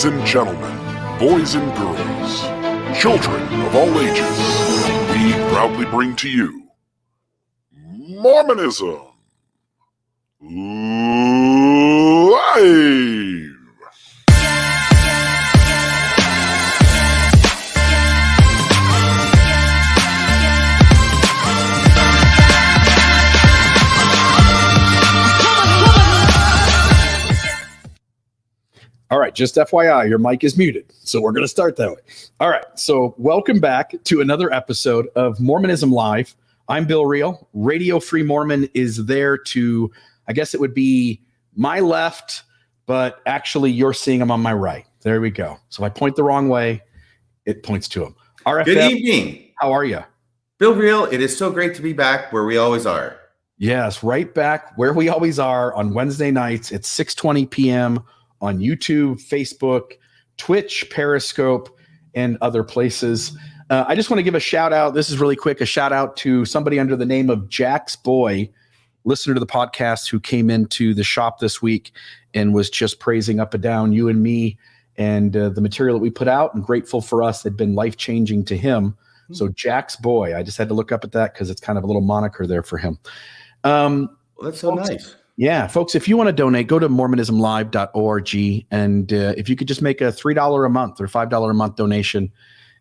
Ladies and gentlemen, boys and girls, children of all ages, we proudly bring to you Mormonism Live! All right, just FYI, your mic is muted, so we're going to start that way. All right, so welcome back to another episode of Mormonism Live. I'm Bill Reel. Radio Free Mormon is there to, I guess it would be my left, but actually you're seeing him on my right. There we go. So if I point the wrong way, it points to him. RFM, good evening. How are you? Bill Reel, it is so great to be back where we always are. Yes, right back where we always are on Wednesday nights at 6:20 p.m., on YouTube, Facebook, Twitch, Periscope, and other places. I just want to give a shout out. This is really quick. A shout out to somebody under the name of Jack's Boy, listener to the podcast, who came into the shop this week and was just praising up and down you and me and the material that we put out, and grateful for us. Had been life-changing to him. So Jack's Boy, I just had to look up at that because it's kind of a little moniker there for him. Well, that's so nice. Yeah, folks, if you want to donate, go to mormonismlive.org. And if you could just make a $3 a month or $5 a month donation,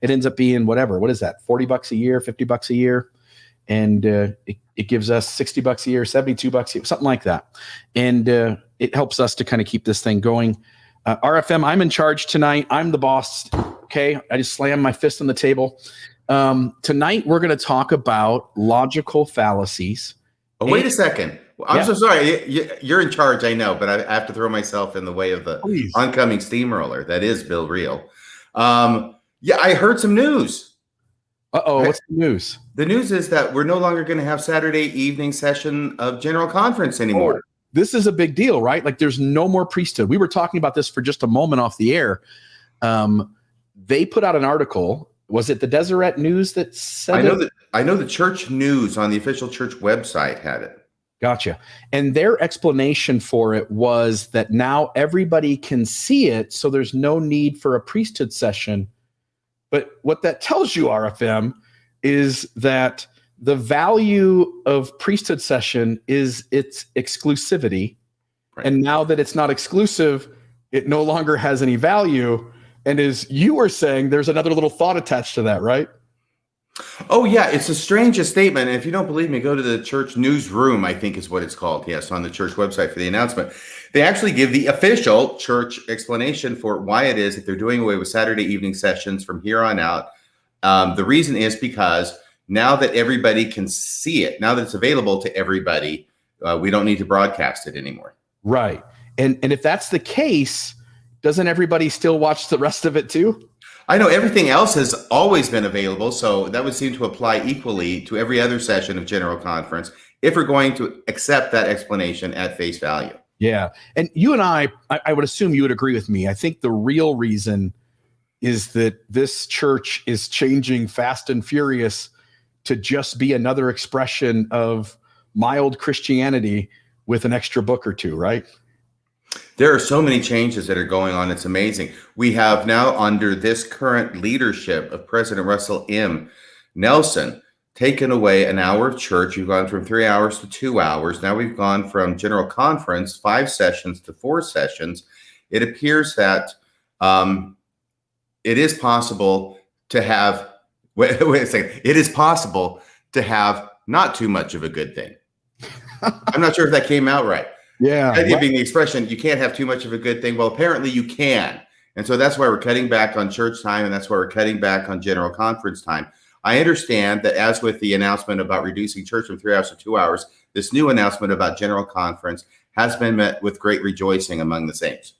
it ends up being whatever. What is that? $40 a year, $50 a year. And it gives us $60 a year, $72 a year, something like that. And it helps us to kind of keep this thing going. RFM, I'm in charge tonight. I'm the boss. Okay. I just slammed my fist on the table. Tonight, we're going to talk about logical fallacies. Oh, wait a second. I'm so sorry. You're in charge, I know, but I have to throw myself in the way of the oncoming steamroller. That is Bill Reel. I heard some news. Uh-oh, what's the news? The news is that we're no longer going to have Saturday evening session of General Conference anymore. Oh, this is a big deal, right? Like there's no more priesthood. We were talking about this for just a moment off the air. They put out an article. Was it the Deseret News that said I know the church news on the official church website had it. Gotcha. And their explanation for it was that now everybody can see it, so there's no need for a priesthood session. But what that tells you, RFM, is that the value of priesthood session is its exclusivity. Right. And now that it's not exclusive, it no longer has any value. And as you were saying, there's another little thought attached to that, right? Oh, yeah. It's the strangest statement. And if you don't believe me, go to the church newsroom, I think is what it's called. Yes, on the church website for the announcement. They actually give the official church explanation for why it is that they're doing away with Saturday evening sessions from here on out. The reason is because now that everybody can see it, now that it's available to everybody, we don't need to broadcast it anymore. Right. And if that's the case, doesn't everybody still watch the rest of it too? I know everything else has always been available, so that would seem to apply equally to every other session of General Conference if we're going to accept that explanation at face value. Yeah. And you and I would assume you would agree with me. I think the real reason is that this church is changing fast and furious to just be another expression of mild Christianity with an extra book or two, right? There are so many changes that are going on. It's amazing. We have now, under this current leadership of President Russell M. Nelson, taken away an hour of church. We've gone from 3 hours to 2 hours. Now we've gone from General Conference, 5 sessions to 4 sessions. It appears that it is possible to have, wait a second, it is possible to have not too much of a good thing. I'm not sure if that came out right. Yeah. The idea being the expression, you can't have too much of a good thing. Well, apparently you can. And so that's why we're cutting back on church time, and that's why we're cutting back on General Conference time. I understand that, as with the announcement about reducing church from 3 hours to 2 hours, this new announcement about General Conference has been met with great rejoicing among the saints.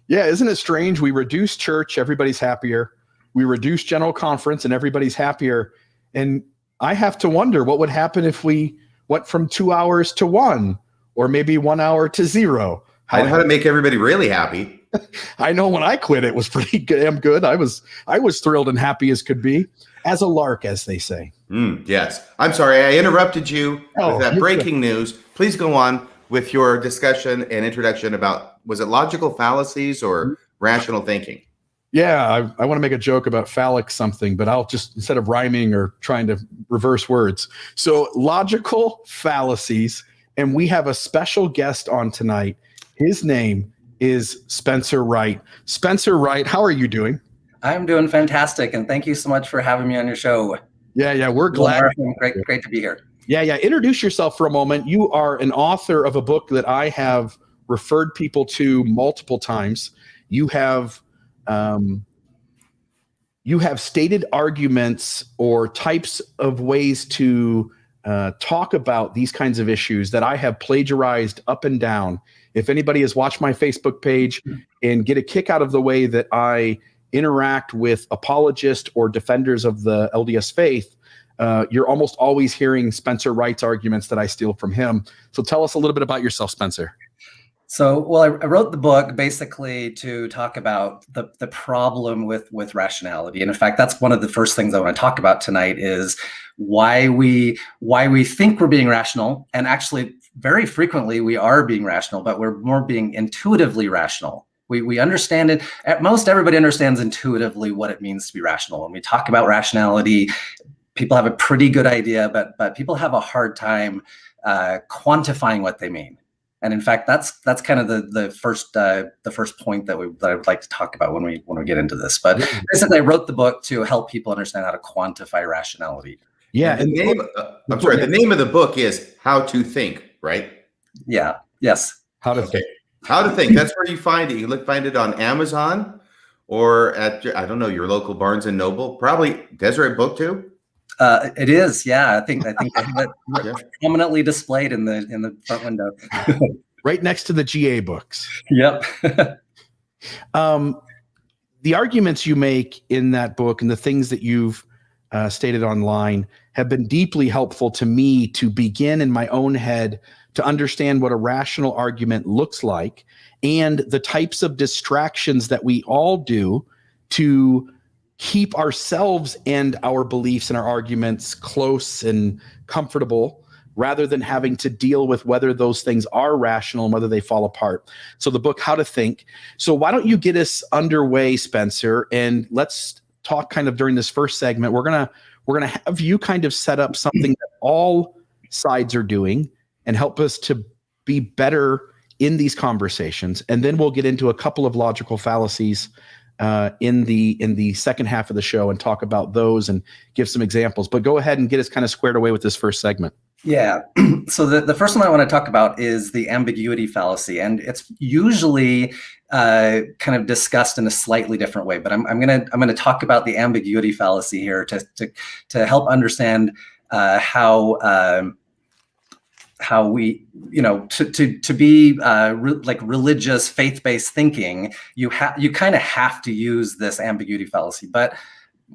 Yeah, isn't it strange? We reduce church, everybody's happier. We reduce General Conference, and everybody's happier. And I have to wonder what would happen if we went from 2 hours to 1. Or maybe 1 hour to 0. I know how to make everybody really happy. I know when I quit, it was pretty damn good. I was thrilled and happy as could be, as a lark, as they say. Yes. I'm sorry. I interrupted you with that breaking news. Please go on with your discussion and introduction about, was it logical fallacies or rational thinking? Yeah, I want to make a joke about phallic something, but I'll just, instead of rhyming or trying to reverse words. So, logical fallacies. And we have a special guest on tonight. His name is Spencer Wright. Spencer Wright, how are you doing? I'm doing fantastic, and thank you so much for having me on your show. Yeah, we're glad. Great to be here. Yeah. Introduce yourself for a moment. You are an author of a book that I have referred people to multiple times. You have stated arguments or types of ways to talk about these kinds of issues that I have plagiarized up and down. If anybody has watched my Facebook page and get a kick out of the way that I interact with apologists or defenders of the LDS faith, you're almost always hearing Spencer Wright's arguments that I steal from him. So tell us a little bit about yourself, Spencer. So, well, I wrote the book basically to talk about the problem with rationality. And in fact, that's one of the first things I want to talk about tonight is why we think we're being rational. And actually, very frequently, we are being rational, but we're more being intuitively rational. We understand it. At most, everybody understands intuitively what it means to be rational. When we talk about rationality, people have a pretty good idea, but people have a hard time quantifying what they mean. And in fact, that's kind of the first point that I would like to talk about when we get into this. But basically, I wrote the book to help people understand how to quantify rationality. Yeah, and the name of the book is How to Think, right? Yeah. Yes. How to Think. How to Think. That's where you find it. You find it on Amazon or at your local Barnes and Noble. Probably Deseret Book too. It is, yeah. I think I have it prominently displayed in the front window, right next to the GA books. Yep. The arguments you make in that book and the things that you've stated online have been deeply helpful to me to begin in my own head to understand what a rational argument looks like and the types of distractions that we all do to keep ourselves and our beliefs and our arguments close and comfortable rather than having to deal with whether those things are rational and whether they fall apart. So the book, How to Think. So why don't you get us underway, Spencer, and let's talk kind of during this first segment. We're gonna have you kind of set up something that all sides are doing and help us to be better in these conversations. And then we'll get into a couple of logical fallacies in the second half of the show and talk about those and give some examples. But go ahead and get us kind of squared away with this first segment. Yeah. So the first one I want to talk about is the ambiguity fallacy, and it's usually kind of discussed in a slightly different way. But I'm gonna talk about the ambiguity fallacy here to help understand how we, to be like religious faith-based thinking, you kind of have to use this ambiguity fallacy, but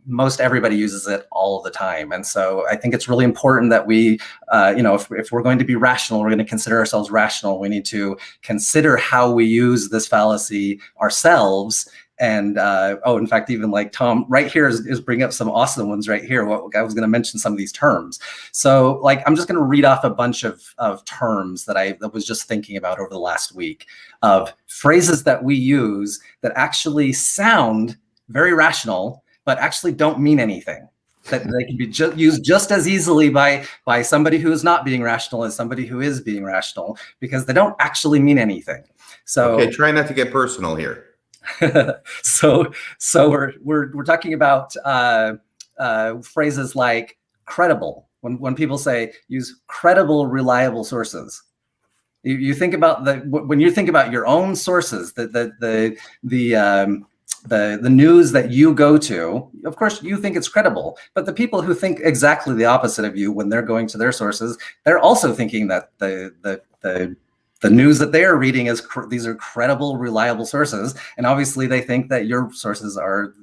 most everybody uses it all the time. And so I think it's really important that we, if we're going to be rational, we're going to consider ourselves rational, we need to consider how we use this fallacy ourselves. And in fact, even like Tom right here is bringing up some awesome ones right here. I was going to mention some of these terms. So like, I'm just going to read off a bunch of terms that I was just thinking about over the last week, of phrases that we use that actually sound very rational, but actually don't mean anything. That they can be used just as easily by somebody who is not being rational as somebody who is being rational, because they don't actually mean anything. So okay, try not to get personal here. so we're talking about phrases like credible. When people say use credible, reliable sources, you think about when you think about your own sources, the news that you go to, of course, you think it's credible, but the people who think exactly the opposite of you when they're going to their sources, they're also thinking that the news that they are reading is these are credible, reliable sources, and obviously they think that your sources are,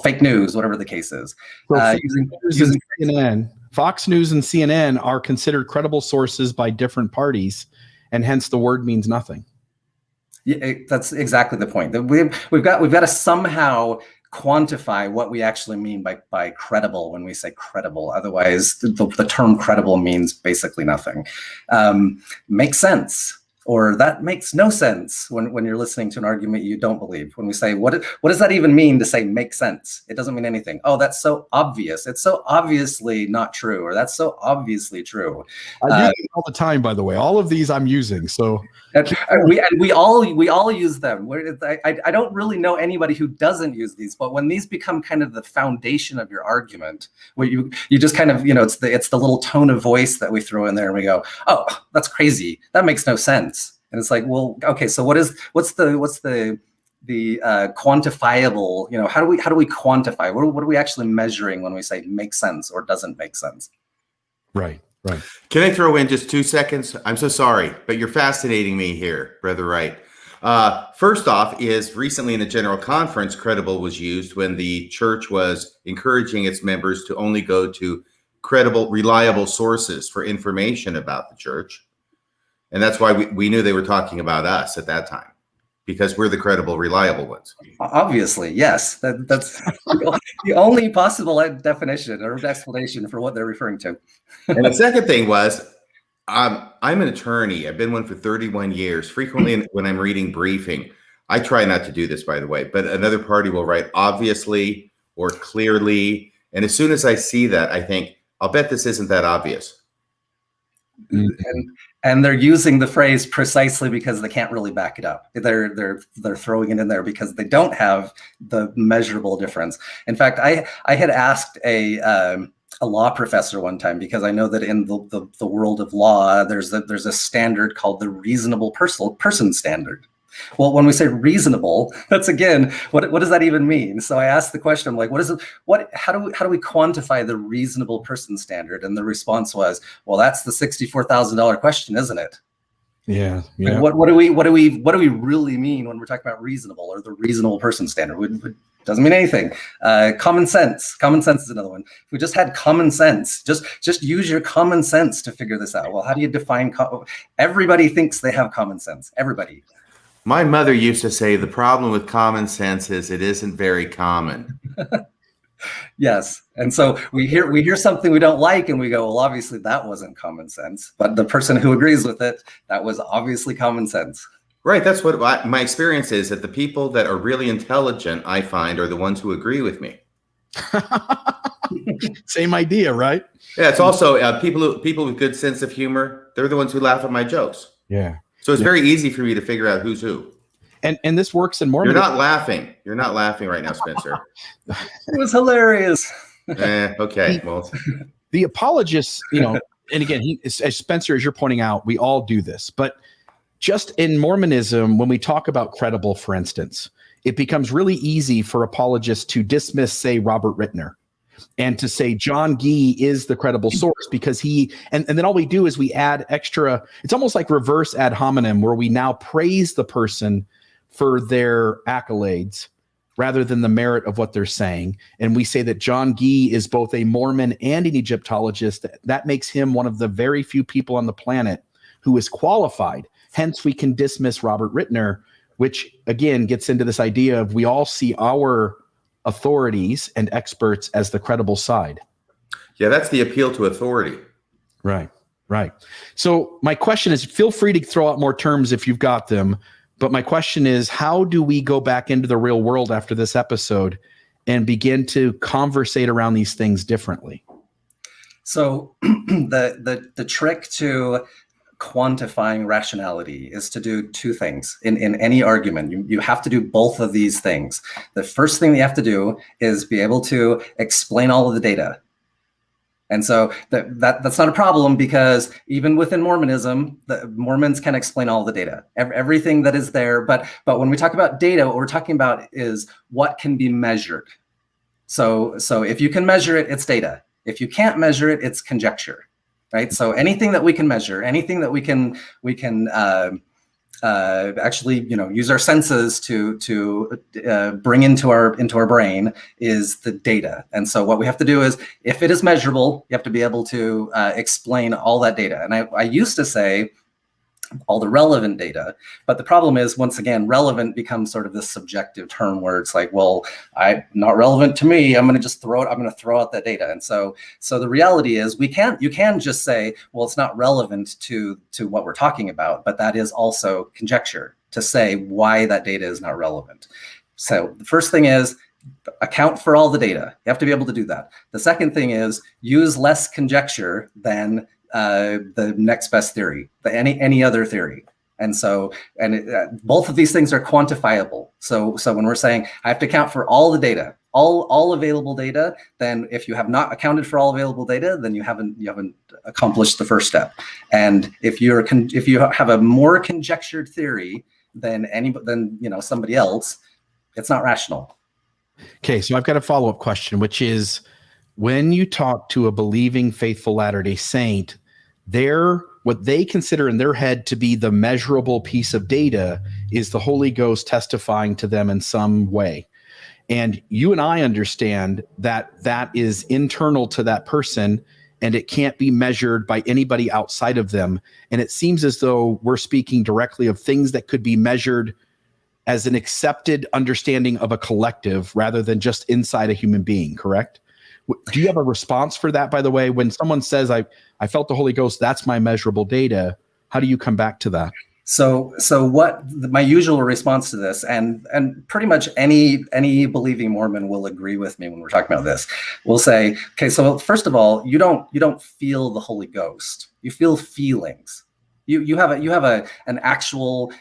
fake news, whatever the case is. Using CNN, Fox News and CNN are considered credible sources by different parties, and hence the word means nothing. Yeah, that's exactly the point. That we've got to somehow quantify what we actually mean by credible when we say credible. Otherwise, the term credible means basically nothing. Makes sense. Or that makes no sense when you're listening to an argument you don't believe. When we say, what does that even mean to say make sense? It doesn't mean anything. Oh, that's so obvious. It's so obviously not true, or that's so obviously true. I use it all the time, by the way. All of these I'm using. So we all use them. I don't really know anybody who doesn't use these, but when these become kind of the foundation of your argument, where you just kind of, it's the little tone of voice that we throw in there, and we go, oh, that's crazy. That makes no sense. And it's like, well, okay, so what's the quantifiable? How do we quantify? What are we actually measuring when we say makes sense or doesn't make sense? Right. Can I throw in just 2 seconds? I'm so sorry, but you're fascinating me here, Brother Wright. First off, is recently in a general conference, credible was used when the church was encouraging its members to only go to credible, reliable sources for information about the church. And that's why we knew they were talking about us at that time, because we're the credible, reliable ones. Obviously, yes. That's the only possible definition or explanation for what they're referring to. And the second thing was, I'm an attorney. I've been one for 31 years. Frequently, when I'm reading briefing, I try not to do this, by the way, but another party will write obviously or clearly. And as soon as I see that, I think, I'll bet this isn't that obvious. And they're using the phrase precisely because they can't really back it up. They're throwing it in there because they don't have the measurable difference. In fact, I had asked a law professor one time, because I know that in the world of law, there's a standard called the reasonable person standard. Well, when we say reasonable, that's again, what does that even mean? So I asked the question, I'm like, how do we quantify the reasonable person standard? And the response was, well, that's the $64,000 question, isn't it? Yeah. Like, what do we really mean when we're talking about reasonable or the reasonable person standard? It doesn't mean anything. Common sense is another one. If we just had common sense, just use your common sense to figure this out. Well, how do you define? Everybody thinks they have common sense. Everybody. My mother used to say the problem with common sense is it isn't very common. Yes. And so we hear something we don't like and we go, well, obviously that wasn't common sense. But the person who agrees with it, that was obviously common sense. Right. That's what my experience is, that the people that are really intelligent, I find, are the ones who agree with me. Same idea, right? Yeah. It's also people with good sense of humor. They're the ones who laugh at my jokes. Yeah. So it's very easy for me to figure out who's who. And this works in Mormonism. You're not laughing. You're not laughing right now, Spencer. It was hilarious. Okay. Well, the apologists, and again, as Spencer, as you're pointing out, we all do this. But just in Mormonism, when we talk about credible, for instance, it becomes really easy for apologists to dismiss, say, Robert Rittner, and to say John Gee is the credible source because and then all we do is we add extra. It's almost like reverse ad hominem, where we now praise the person for their accolades rather than the merit of what they're saying. And we say that John Gee is both a Mormon and an Egyptologist. That makes him one of the very few people on the planet who is qualified. Hence, we can dismiss Robert Rittner, which again gets into this idea of we all see our authorities and experts as the credible side. Yeah, that's the appeal to authority. Right. So my question is, feel free to throw out more terms if you've got them. But my question is, how do we go back into the real world after this episode and begin to conversate around these things differently? So the trick to quantifying rationality is to do two things in any argument. You have to do both of these things. The first thing you have to do is be able to explain all of the data. And so that's not a problem, because even within Mormonism, the Mormons can explain all the data, everything that is there. But when we talk about data, what we're talking about is what can be measured. So if you can measure it, it's data. If you can't measure it, it's conjecture. Right. So anything that we can measure, anything that we can actually, use our senses to bring into our brain is the data. And so what we have to do is, if it is measurable, you have to be able to explain all that data. And I used to say all the relevant data. But the problem is, once again, relevant becomes sort of this subjective term where it's like, well, not relevant to me. I'm going to just throw out that data. And so the reality is you can just say, well, it's not relevant to what we're talking about, but that is also conjecture to say why that data is not relevant. So the first thing is account for all the data. You have to be able to do that. The second thing is use less conjecture than the next best theory, any other theory. And so, both of these things are quantifiable. So when we're saying I have to account for all the data, all available data, then if you have not accounted for all available data, then you haven't accomplished the first step. And if you have a more conjectured theory than somebody else, it's not rational. Okay, so I've got a follow-up question, which is, when you talk to a believing, faithful Latter-day Saint, what they consider in their head to be the measurable piece of data is the Holy Ghost testifying to them in some way. And you and I understand that is internal to that person, and it can't be measured by anybody outside of them. And it seems as though we're speaking directly of things that could be measured as an accepted understanding of a collective rather than just inside a human being, correct? Do you have a response for that, by the way? When someone says, I felt the Holy Ghost, that's my measurable data, how do you come back to that? So what my usual response to this, and pretty much any believing Mormon will agree with me when we're talking about this, we'll say, okay, so first of all, you don't feel the Holy Ghost. You feel feelings. You have an actual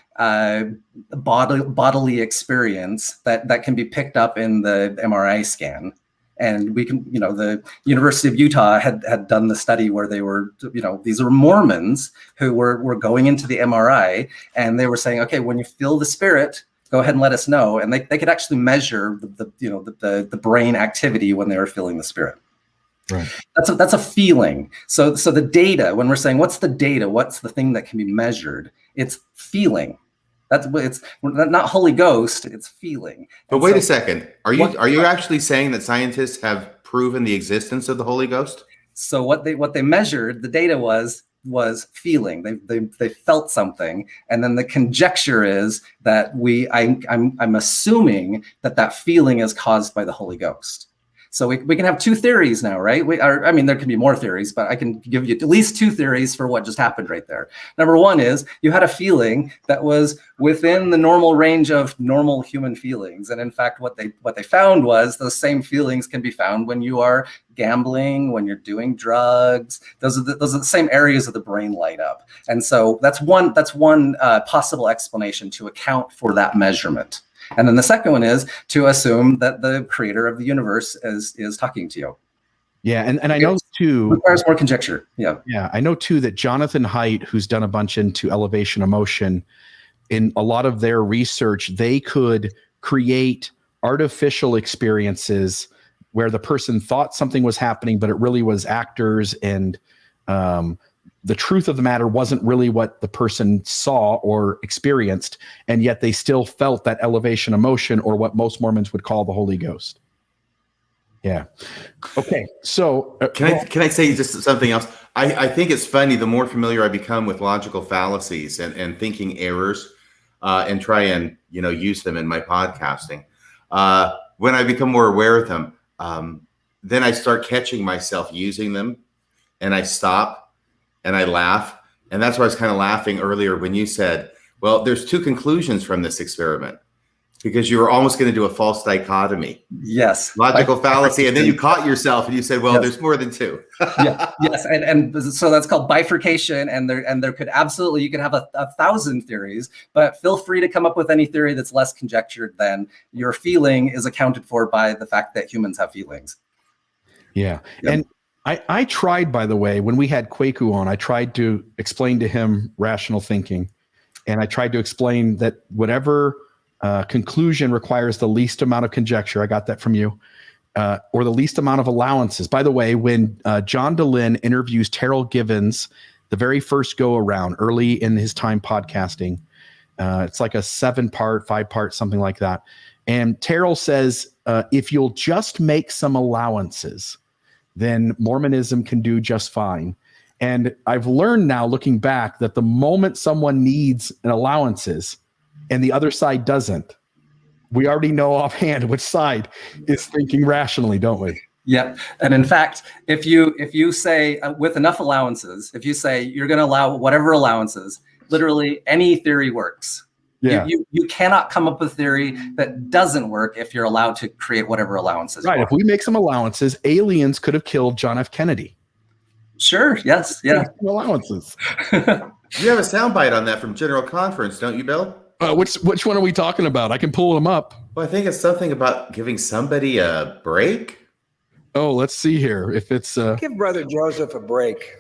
bodily experience that can be picked up in the MRI scan. And we can, the University of Utah had done the study where they were, these were Mormons who were going into the MRI, and they were saying, okay, when you feel the Spirit, go ahead and let us know. And they could actually measure the brain activity when they were feeling the Spirit. Right. That's a feeling. So the data, when we're saying what's the data, what's the thing that can be measured, it's feeling. It's not Holy Ghost, it's feeling. But wait a second. Are you actually saying that scientists have proven the existence of the Holy Ghost? So what they measured, the data was feeling. They felt something, and then the conjecture is that I'm assuming that feeling is caused by the Holy Ghost. So we can have two theories now, right? There can be more theories, but I can give you at least two theories for what just happened right there. Number one is you had a feeling that was within the normal range of normal human feelings. And in fact, what they found was those same feelings can be found when you are gambling, when you're doing drugs. Those are the same areas of the brain light up. And so that's one possible explanation to account for that measurement. And then the second one is to assume that the creator of the universe is talking to you. Yeah, and I know too, requires more conjecture. Yeah, I know too that Jonathan Haidt, who's done a bunch into elevation emotion, in a lot of their research, they could create artificial experiences where the person thought something was happening, but it really was actors, and the truth of the matter wasn't really what the person saw or experienced, and yet they still felt that elevation emotion, or what most Mormons would call the Holy Ghost. Yeah. Okay. So can I say just something else? I think it's funny, the more familiar I become with logical fallacies and thinking errors, and try and use them in my podcasting. When I become more aware of them, then I start catching myself using them, and I stop. And I laugh. And that's why I was kind of laughing earlier when you said, well, there's two conclusions from this experiment, because you were almost going to do a false dichotomy. Yes. Logical fallacy. And then you caught yourself and you said, well, there's more than two. Yeah. Yes. And so that's called bifurcation. And there could absolutely, you could have 1,000 theories, but feel free to come up with any theory that's less conjectured than your feeling is accounted for by the fact that humans have feelings. Yeah. Yep. And I tried, by the way, when we had Kwaku on, I tried to explain to him rational thinking. And I tried to explain that whatever conclusion requires the least amount of conjecture, I got that from you, or the least amount of allowances. By the way, when John DeLynn interviews Terrell Givens, the very first go around early in his time podcasting, it's like a 7-part, 5-part, something like that. And Terrell says, if you'll just make some allowances, then Mormonism can do just fine. And I've learned now, looking back, that the moment someone needs an allowances and the other side doesn't, we already know offhand which side is thinking rationally, don't we? Yep. And in fact, if you say with enough allowances, if you say you're going to allow whatever allowances, literally any theory works. Yeah. You cannot come up with a theory that doesn't work if you're allowed to create whatever allowances. Right. If we make some allowances, aliens could have killed John F. Kennedy. Sure. Yes. Yeah. Allowances. You have a soundbite on that from General Conference, don't you, Bill? Which one are we talking about? I can pull them up. Well, I think it's something about giving somebody a break. Oh, let's see here. If it's Give Brother Joseph a break.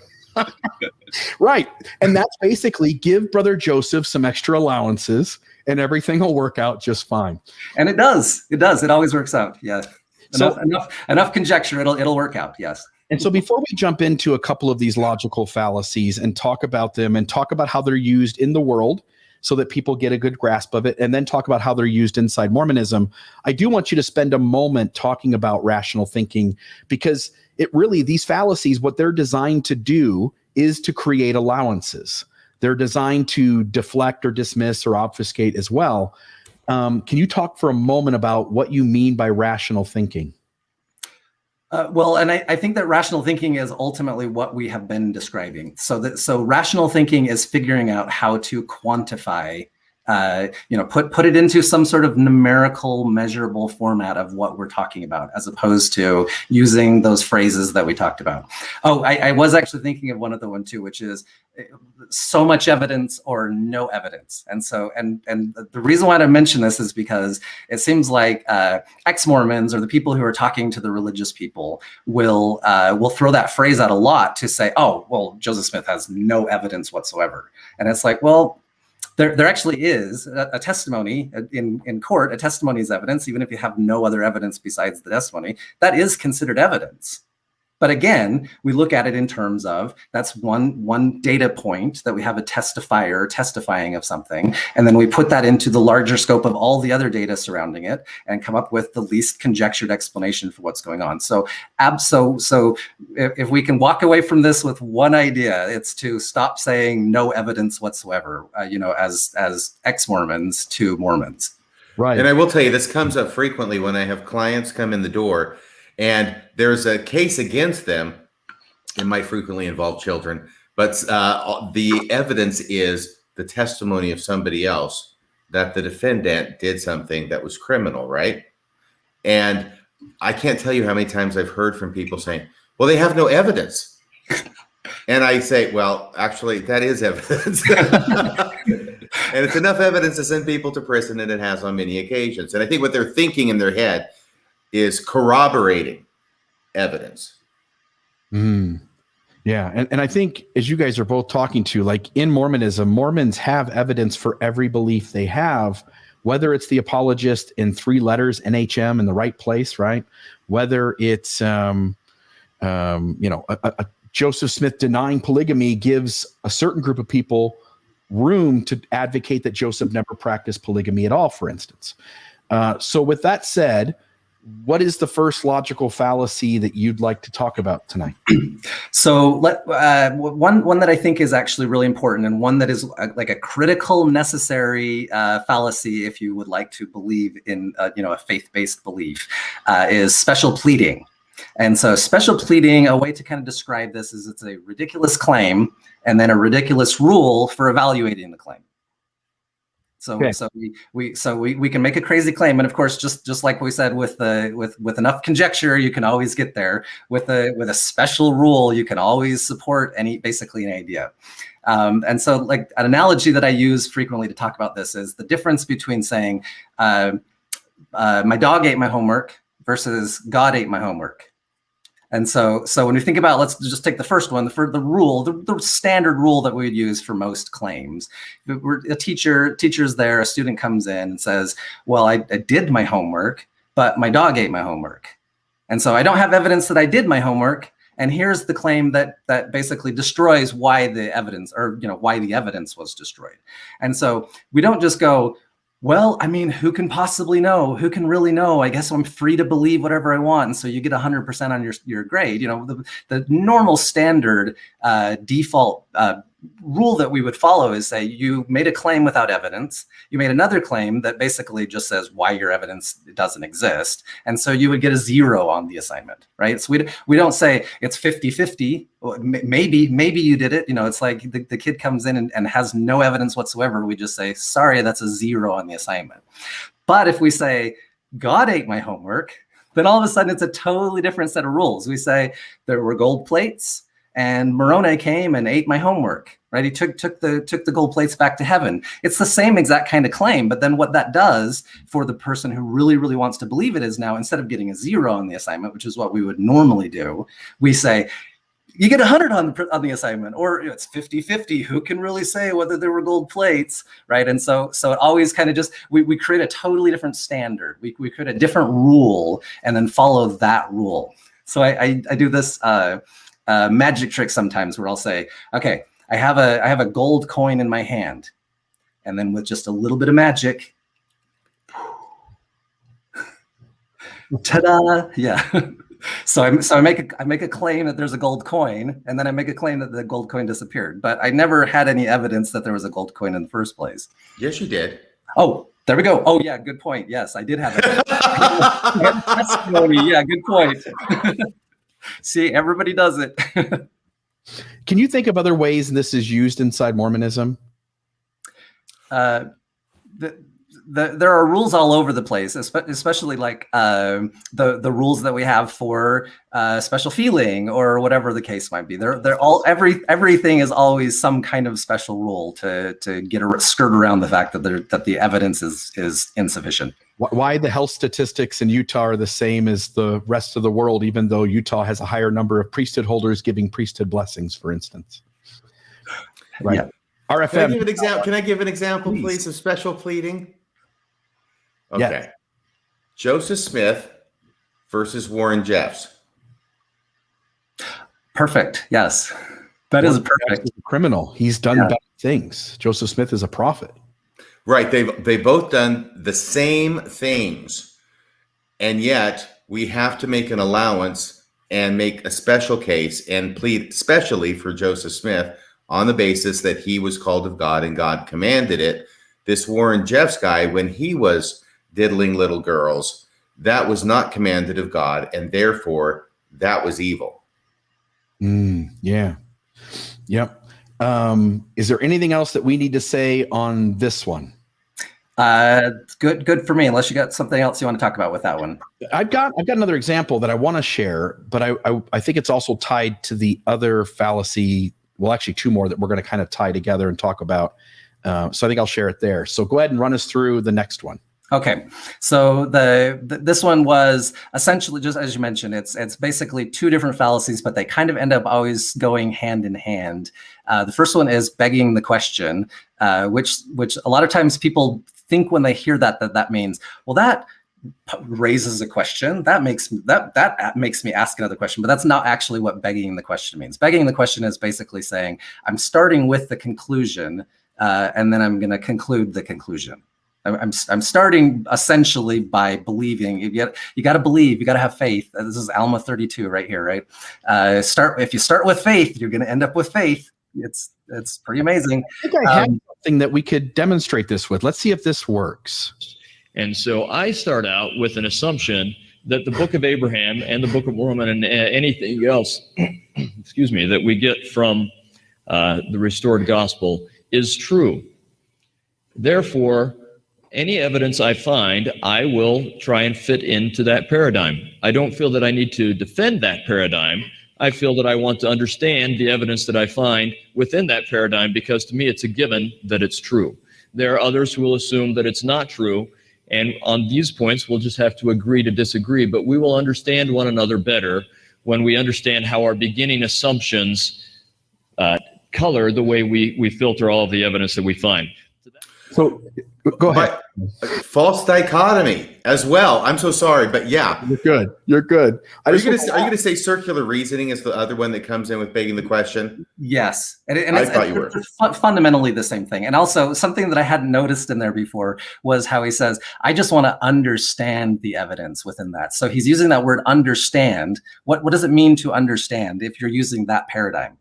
right. And that's basically give Brother Joseph some extra allowances and everything will work out just fine. And it does. It does. It always works out. Yeah. So Enough conjecture. It'll work out. Yes. And so before we jump into a couple of these logical fallacies and talk about them and talk about how they're used in the world so that people get a good grasp of it, and then talk about how they're used inside Mormonism, I do want you to spend a moment talking about rational thinking, because it really, these fallacies, what they're designed to do is to create allowances. They're designed to deflect or dismiss or obfuscate as well. Can you talk for a moment about what you mean by rational thinking? Well, and I think that rational thinking is ultimately what we have been describing. So rational thinking is figuring out how to quantify, put it into some sort of numerical, measurable format of what we're talking about, as opposed to using those phrases that we talked about. Oh, I was actually thinking of one other one too, which is so much evidence or no evidence. And so, and the reason why I mention this is because it seems like ex-Mormons or the people who are talking to the religious people will throw that phrase out a lot to say, oh, well, Joseph Smith has no evidence whatsoever. And it's like, well, there actually is a testimony in court. A testimony is evidence, even if you have no other evidence besides the testimony. That is considered evidence. But again, we look at it in terms of that's one data point that we have a testifier testifying of something, and then we put that into the larger scope of all the other data surrounding it and come up with the least conjectured explanation for what's going on. So if we can walk away from this with one idea, it's to stop saying no evidence whatsoever, as ex-Mormons to Mormons. Right. And I will tell you, this comes up frequently when I have clients come in the door and there's a case against them. It might frequently involve children, but the evidence is the testimony of somebody else that the defendant did something that was criminal, right? And I can't tell you how many times I've heard from people saying, well, they have no evidence. And I say, well, actually, that is evidence. And it's enough evidence to send people to prison, and it has on many occasions. And I think what they're thinking in their head is corroborating evidence. Yeah. And I think, as you guys are both talking to, like in Mormonism, Mormons have evidence for every belief they have, whether it's the apologist in 3 letters, NHM, in the right place, right? Whether it's, Joseph Smith denying polygamy gives a certain group of people room to advocate that Joseph never practiced polygamy at all, for instance. So with that said, what is the first logical fallacy that you'd like to talk about tonight? So one that I think is actually really important, and one that is like a critical, necessary fallacy if you would like to believe in a faith-based belief, is special pleading. And so special pleading, a way to kind of describe this is it's a ridiculous claim and then a ridiculous rule for evaluating the claim. So, okay. so we can make a crazy claim, and of course, just like we said, with enough conjecture, you can always get there. With a special rule, you can always support basically an idea. And so, like an analogy that I use frequently to talk about this is the difference between saying, "My dog ate my homework" versus "God ate my homework." And so when we think about, let's just take the first one, the standard rule that we would use for most claims. A teacher's there, a student comes in and says, well, I did my homework, but my dog ate my homework. And so I don't have evidence that I did my homework. And here's the claim that basically destroys why the evidence, why the evidence was destroyed. And so we don't just go, Well, I mean, who can possibly know? Who can really know? I guess I'm free to believe whatever I want. And so you get 100% on your grade. You know, the normal standard default rule that we would follow is, say, you made a claim without evidence. You made another claim that basically just says why your evidence doesn't exist. And so you would get a 0 on the assignment, right? So we don't say it's 50-50. Maybe you did it. You know, it's like the kid comes in and has no evidence whatsoever. We just say, sorry, that's a 0 on the assignment. But if we say, God ate my homework, then all of a sudden it's a totally different set of rules. We say there were gold plates, and Moroni came and ate my homework, right? He took the gold plates back to heaven. It's the same exact kind of claim, but then what that does for the person who really, really wants to believe it is now, instead of getting a 0 on the assignment, which is what we would normally do, we say, you get 100 on the assignment, or it's 50-50. Who can really say whether there were gold plates, right? And so it always kind of just, we create a totally different standard. We create a different rule and then follow that rule. So I do this magic trick sometimes where I'll say, okay, I have a gold coin in my hand, and then with just a little bit of magic, ta-da! Yeah. So I make a claim that there's a gold coin, and then I make a claim that the gold coin disappeared. But I never had any evidence that there was a gold coin in the first place. Yes, you did. Oh, there we go. Oh yeah, good point. Yes, I did have it. Testimony. Yeah, good point. See, everybody does it. Can you think of other ways this is used inside Mormonism? There are rules all over the place, especially like the rules that we have for special feeling or whatever the case might be. They're all everything is always some kind of special rule to get a skirt around the fact that the evidence is insufficient. Why the health statistics in Utah are the same as the rest of the world, even though Utah has a higher number of priesthood holders giving priesthood blessings, for instance. Right. Yeah. RFM. Can I give an example, please, of special pleading? Okay. Yeah. Joseph Smith versus Warren Jeffs. Perfect. Yes. That is perfect. He's a criminal. He's done bad things. Joseph Smith is a prophet. Right. They both done the same things. And yet we have to make an allowance and make a special case and plead specially for Joseph Smith on the basis that he was called of God and God commanded it. This Warren Jeffs guy, when he was diddling little girls, that was not commanded of God, and therefore that was evil. Yeah. Yep. Is there anything else that we need to say on this one? Good for me, unless you got something else you want to talk about with that one. I've got another example that I want to share, but I think it's also tied to the other fallacy. Well, actually two more that we're going to kind of tie together and talk about. So I think I'll share it there. So go ahead and run us through the next one. Okay, so this one was essentially, just as you mentioned, it's basically two different fallacies, but they kind of end up always going hand in hand. The first one is begging the question, which a lot of times people think when they hear that means, well, that raises a question. That makes me ask another question, but that's not actually what begging the question means. Begging the question is basically saying, I'm starting with the conclusion, and then I'm going to conclude the conclusion. I'm starting essentially by believing. You got to believe. You got to have faith. This is Alma 32 right here, right? If you start with faith, you're going to end up with faith. It's pretty amazing. I think I have something that we could demonstrate this with. Let's see if this works. And so I start out with an assumption that the Book of Abraham and the Book of Mormon and anything else, excuse me, that we get from the restored gospel is true. Therefore, any evidence I find, I will try and fit into that paradigm. I don't feel that I need to defend that paradigm. I feel that I want to understand the evidence that I find within that paradigm, because to me it's a given that it's true. There are others who will assume that it's not true, and on these points we'll just have to agree to disagree, but we will understand one another better when we understand how our beginning assumptions color the way we filter all of the evidence that we find. So go ahead. False dichotomy as well. I'm so sorry, but yeah. You're good. You're good. Are you going to say circular reasoning is the other one that comes in with begging the question? Yes. And I thought you were. It's fundamentally the same thing. And also something that I hadn't noticed in there before was how he says, I just want to understand the evidence within that. So he's using that word understand. What does it mean to understand if you're using that paradigm?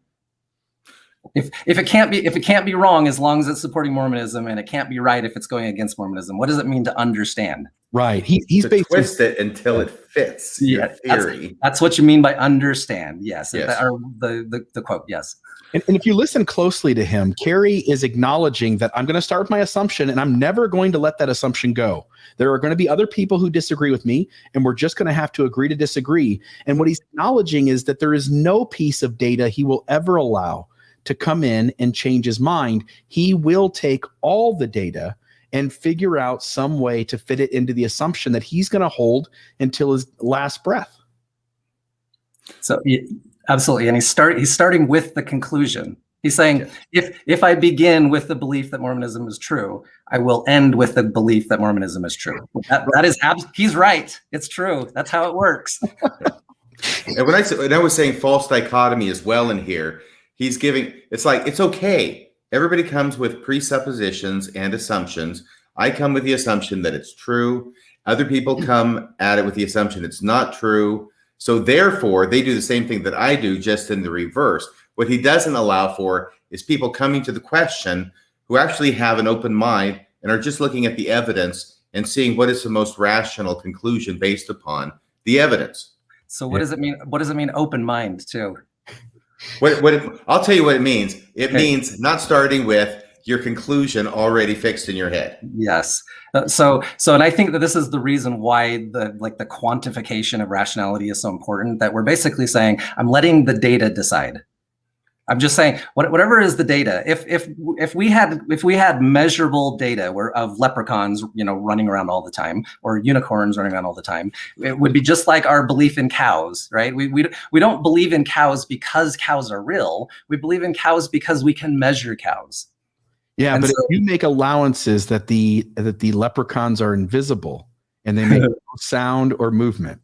If it can't be wrong as long as it's supporting Mormonism, and it can't be right if it's going against Mormonism, what does it mean to understand? Right. He's to basically twist it until it fits your theory. That's what you mean by understand. Yes. Yes. Or the quote. Yes. And if you listen closely to him, Carey is acknowledging that I'm going to start with my assumption, and I'm never going to let that assumption go. There are going to be other people who disagree with me, and we're just going to have to agree to disagree. And what he's acknowledging is that there is no piece of data he will ever allow to come in and change his mind. He will take all the data and figure out some way to fit it into the assumption that he's going to hold until his last breath. So absolutely. And he's starting with the conclusion. He's saying, if I begin with the belief that Mormonism is true, I will end with the belief that Mormonism is true. He's right. It's true. That's how it works. And when I was saying false dichotomy as well in here, he's giving, it's like, it's okay. Everybody comes with presuppositions and assumptions. I come with the assumption that it's true. Other people come at it with the assumption it's not true. So therefore, they do the same thing that I do, just in the reverse. What he doesn't allow for is people coming to the question who actually have an open mind and are just looking at the evidence and seeing what is the most rational conclusion based upon the evidence. So what does it mean? What does it mean, open mind, too? I'll tell you what it means. It means not starting with your conclusion already fixed in your head. Yes. So, and I think that this is the reason why the quantification of rationality is so important, that we're basically saying, I'm letting the data decide. I'm just saying, whatever is the data. If we had measurable data of leprechauns, running around all the time, or unicorns running around all the time, it would be just like our belief in cows, right? We don't believe in cows because cows are real. We believe in cows because we can measure cows. Yeah, but if you make allowances that the leprechauns are invisible and they make no sound or movement.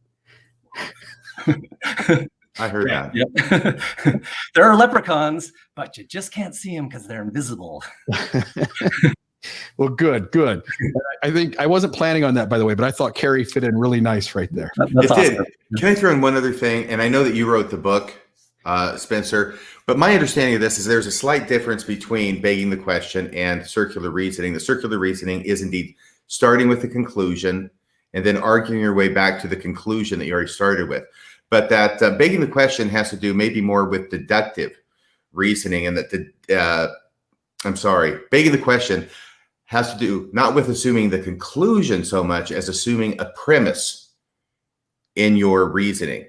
I heard that. Yep. There are leprechauns, but you just can't see them because they're invisible. Well, good. I think I wasn't planning on that, by the way, but I thought Carey fit in really nice right there. That's awesome. Did. Can I throw in one other thing? And I know that you wrote the book, Spencer, but my understanding of this is there's a slight difference between begging the question and circular reasoning. The circular reasoning is indeed starting with the conclusion and then arguing your way back to the conclusion that you already started with. But that begging the question has to do maybe more with deductive reasoning, and that begging the question has to do not with assuming the conclusion so much as assuming a premise in your reasoning.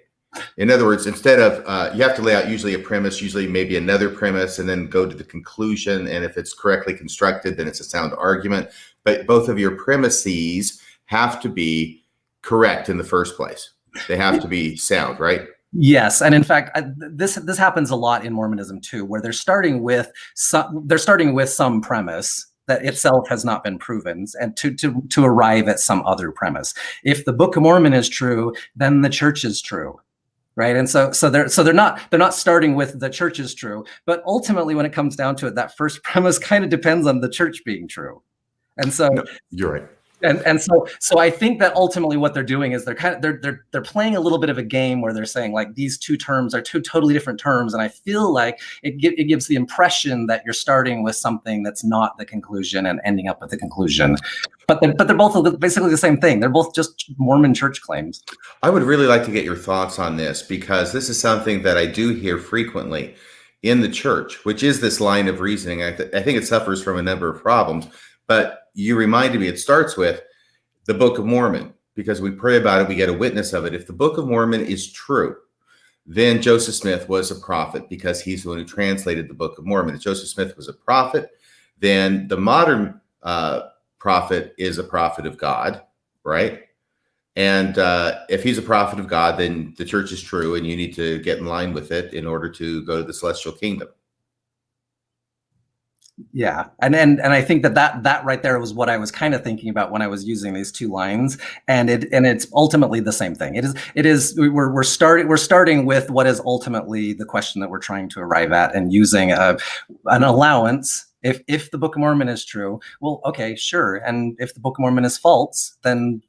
In other words, instead of you have to lay out usually a premise, usually maybe another premise, and then go to the conclusion. And if it's correctly constructed, then it's a sound argument. But both of your premises have to be correct in the first place. They have to be sound, right? Yes, and in fact, this happens a lot in Mormonism too, where they're starting with some premise that itself has not been proven, and to arrive at some other premise. If the Book of Mormon is true, then the church is true, right? And so they're not starting with the church is true, but ultimately, when it comes down to it, that first premise kind of depends on the church being true, and so you're right. And so I think that ultimately what they're doing is they're playing a little bit of a game where they're saying, like, these two terms are two totally different terms, and I feel like it gives the impression that you're starting with something that's not the conclusion and ending up with the conclusion, but they're both basically the same thing. They're both just Mormon church claims. I would really like to get your thoughts on this, because this is something that I do hear frequently in the church, which is this line of reasoning. I think it suffers from a number of problems, but you reminded me, it starts with the Book of Mormon, because we pray about it, we get a witness of it. If the Book of Mormon is true, then Joseph Smith was a prophet, because he's the one who translated the Book of Mormon. If Joseph Smith was a prophet, then the modern prophet is a prophet of God, right? And if he's a prophet of God, then the church is true, and you need to get in line with it in order to go to the celestial kingdom. Yeah, and I think that right there was what I was kind of thinking about when I was using these two lines, and it's ultimately the same thing. We're starting with what is ultimately the question that we're trying to arrive at, and using an allowance. If the Book of Mormon is true, well, okay, sure, and if the Book of Mormon is false, then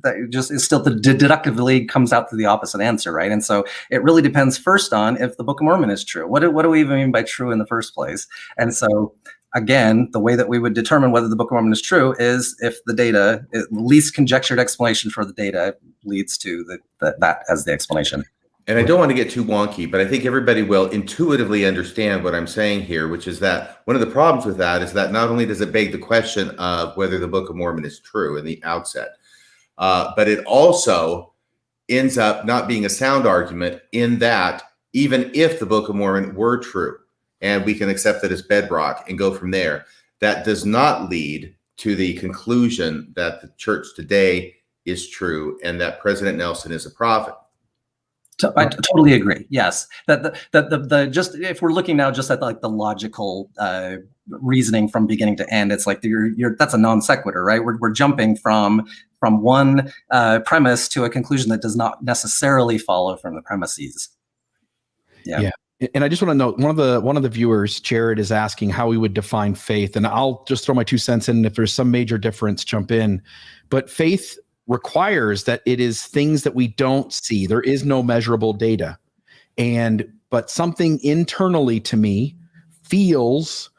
that just is still deductively comes out to the opposite answer, right? And so it really depends first on if the Book of Mormon is true. What do we even mean by true in the first place? And so again, the way that we would determine whether the Book of Mormon is true is if the data, at least conjectured explanation for the data, leads to that as the explanation. And I don't want to get too wonky, but I think everybody will intuitively understand what I'm saying here, which is that one of the problems with that is that not only does it beg the question of whether the Book of Mormon is true in the outset, but it also ends up not being a sound argument, in that even if the Book of Mormon were true and we can accept it as bedrock and go from there, that does not lead to the conclusion that the church today is true and that President Nelson is a prophet. I totally agree. Yes, that just if we're looking now just at like the logical reasoning from beginning to end, it's like that's a non sequitur, right? We're jumping from one premise to a conclusion that does not necessarily follow from the premises. Yeah. And I just want to note, one of the viewers, Jared, is asking how we would define faith, and I'll just throw my 2 cents in. If there's some major difference, jump in. But faith requires that it is things that we don't see. There is no measurable data, but something internally to me feels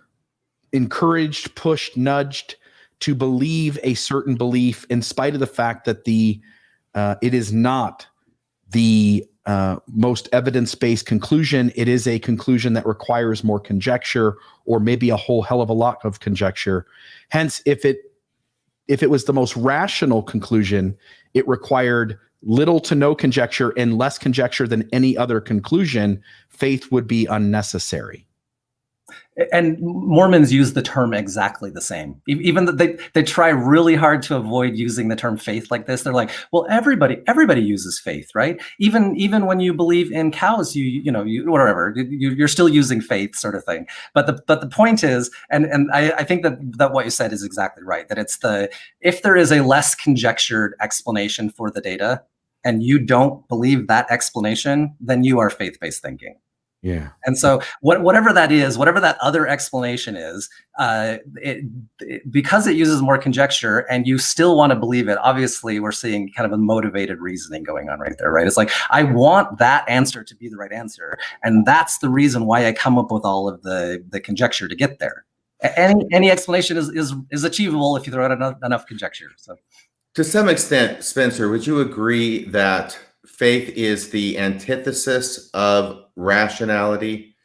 encouraged, pushed, nudged to believe a certain belief, in spite of the fact that it is not the most evidence-based conclusion. It is a conclusion that requires more conjecture, or maybe a whole hell of a lot of conjecture. Hence, if it was the most rational conclusion, it required little to no conjecture and less conjecture than any other conclusion. Faith would be unnecessary. And Mormons use the term exactly the same. Even they try really hard to avoid using the term faith like this. They're like, well, everybody uses faith, right? Even when you believe in cows, whatever, you're still using faith, sort of thing. But the point is, and I think that what you said is exactly right. That if there is a less conjectured explanation for the data, and you don't believe that explanation, then you are faith-based thinking. Yeah. And so whatever that is, whatever that other explanation is, because it uses more conjecture and you still want to believe it, obviously we're seeing kind of a motivated reasoning going on right there, right? It's like, I want that answer to be the right answer. And that's the reason why I come up with all of the conjecture to get there. Any explanation is achievable if you throw out enough conjecture. So, to some extent, Spencer, would you agree that faith is the antithesis of rationality?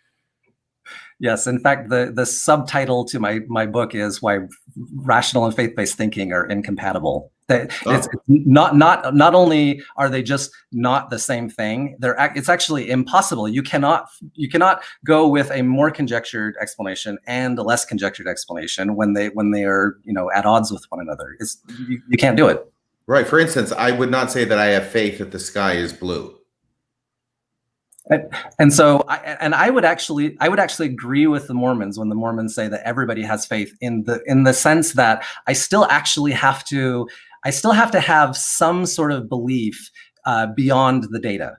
Yes. In fact, the subtitle to my book is Why Rational and Faith-Based Thinking Are Incompatible. It's not only are they just not the same thing, it's actually impossible. You cannot go with a more conjectured explanation and a less conjectured explanation when they are at odds with one another. You can't do it. Right. For instance, I would not say that I have faith that the sky is blue. And so I would actually agree with the Mormons when the Mormons say that everybody has faith, in the sense that I still have to have some sort of belief beyond the data.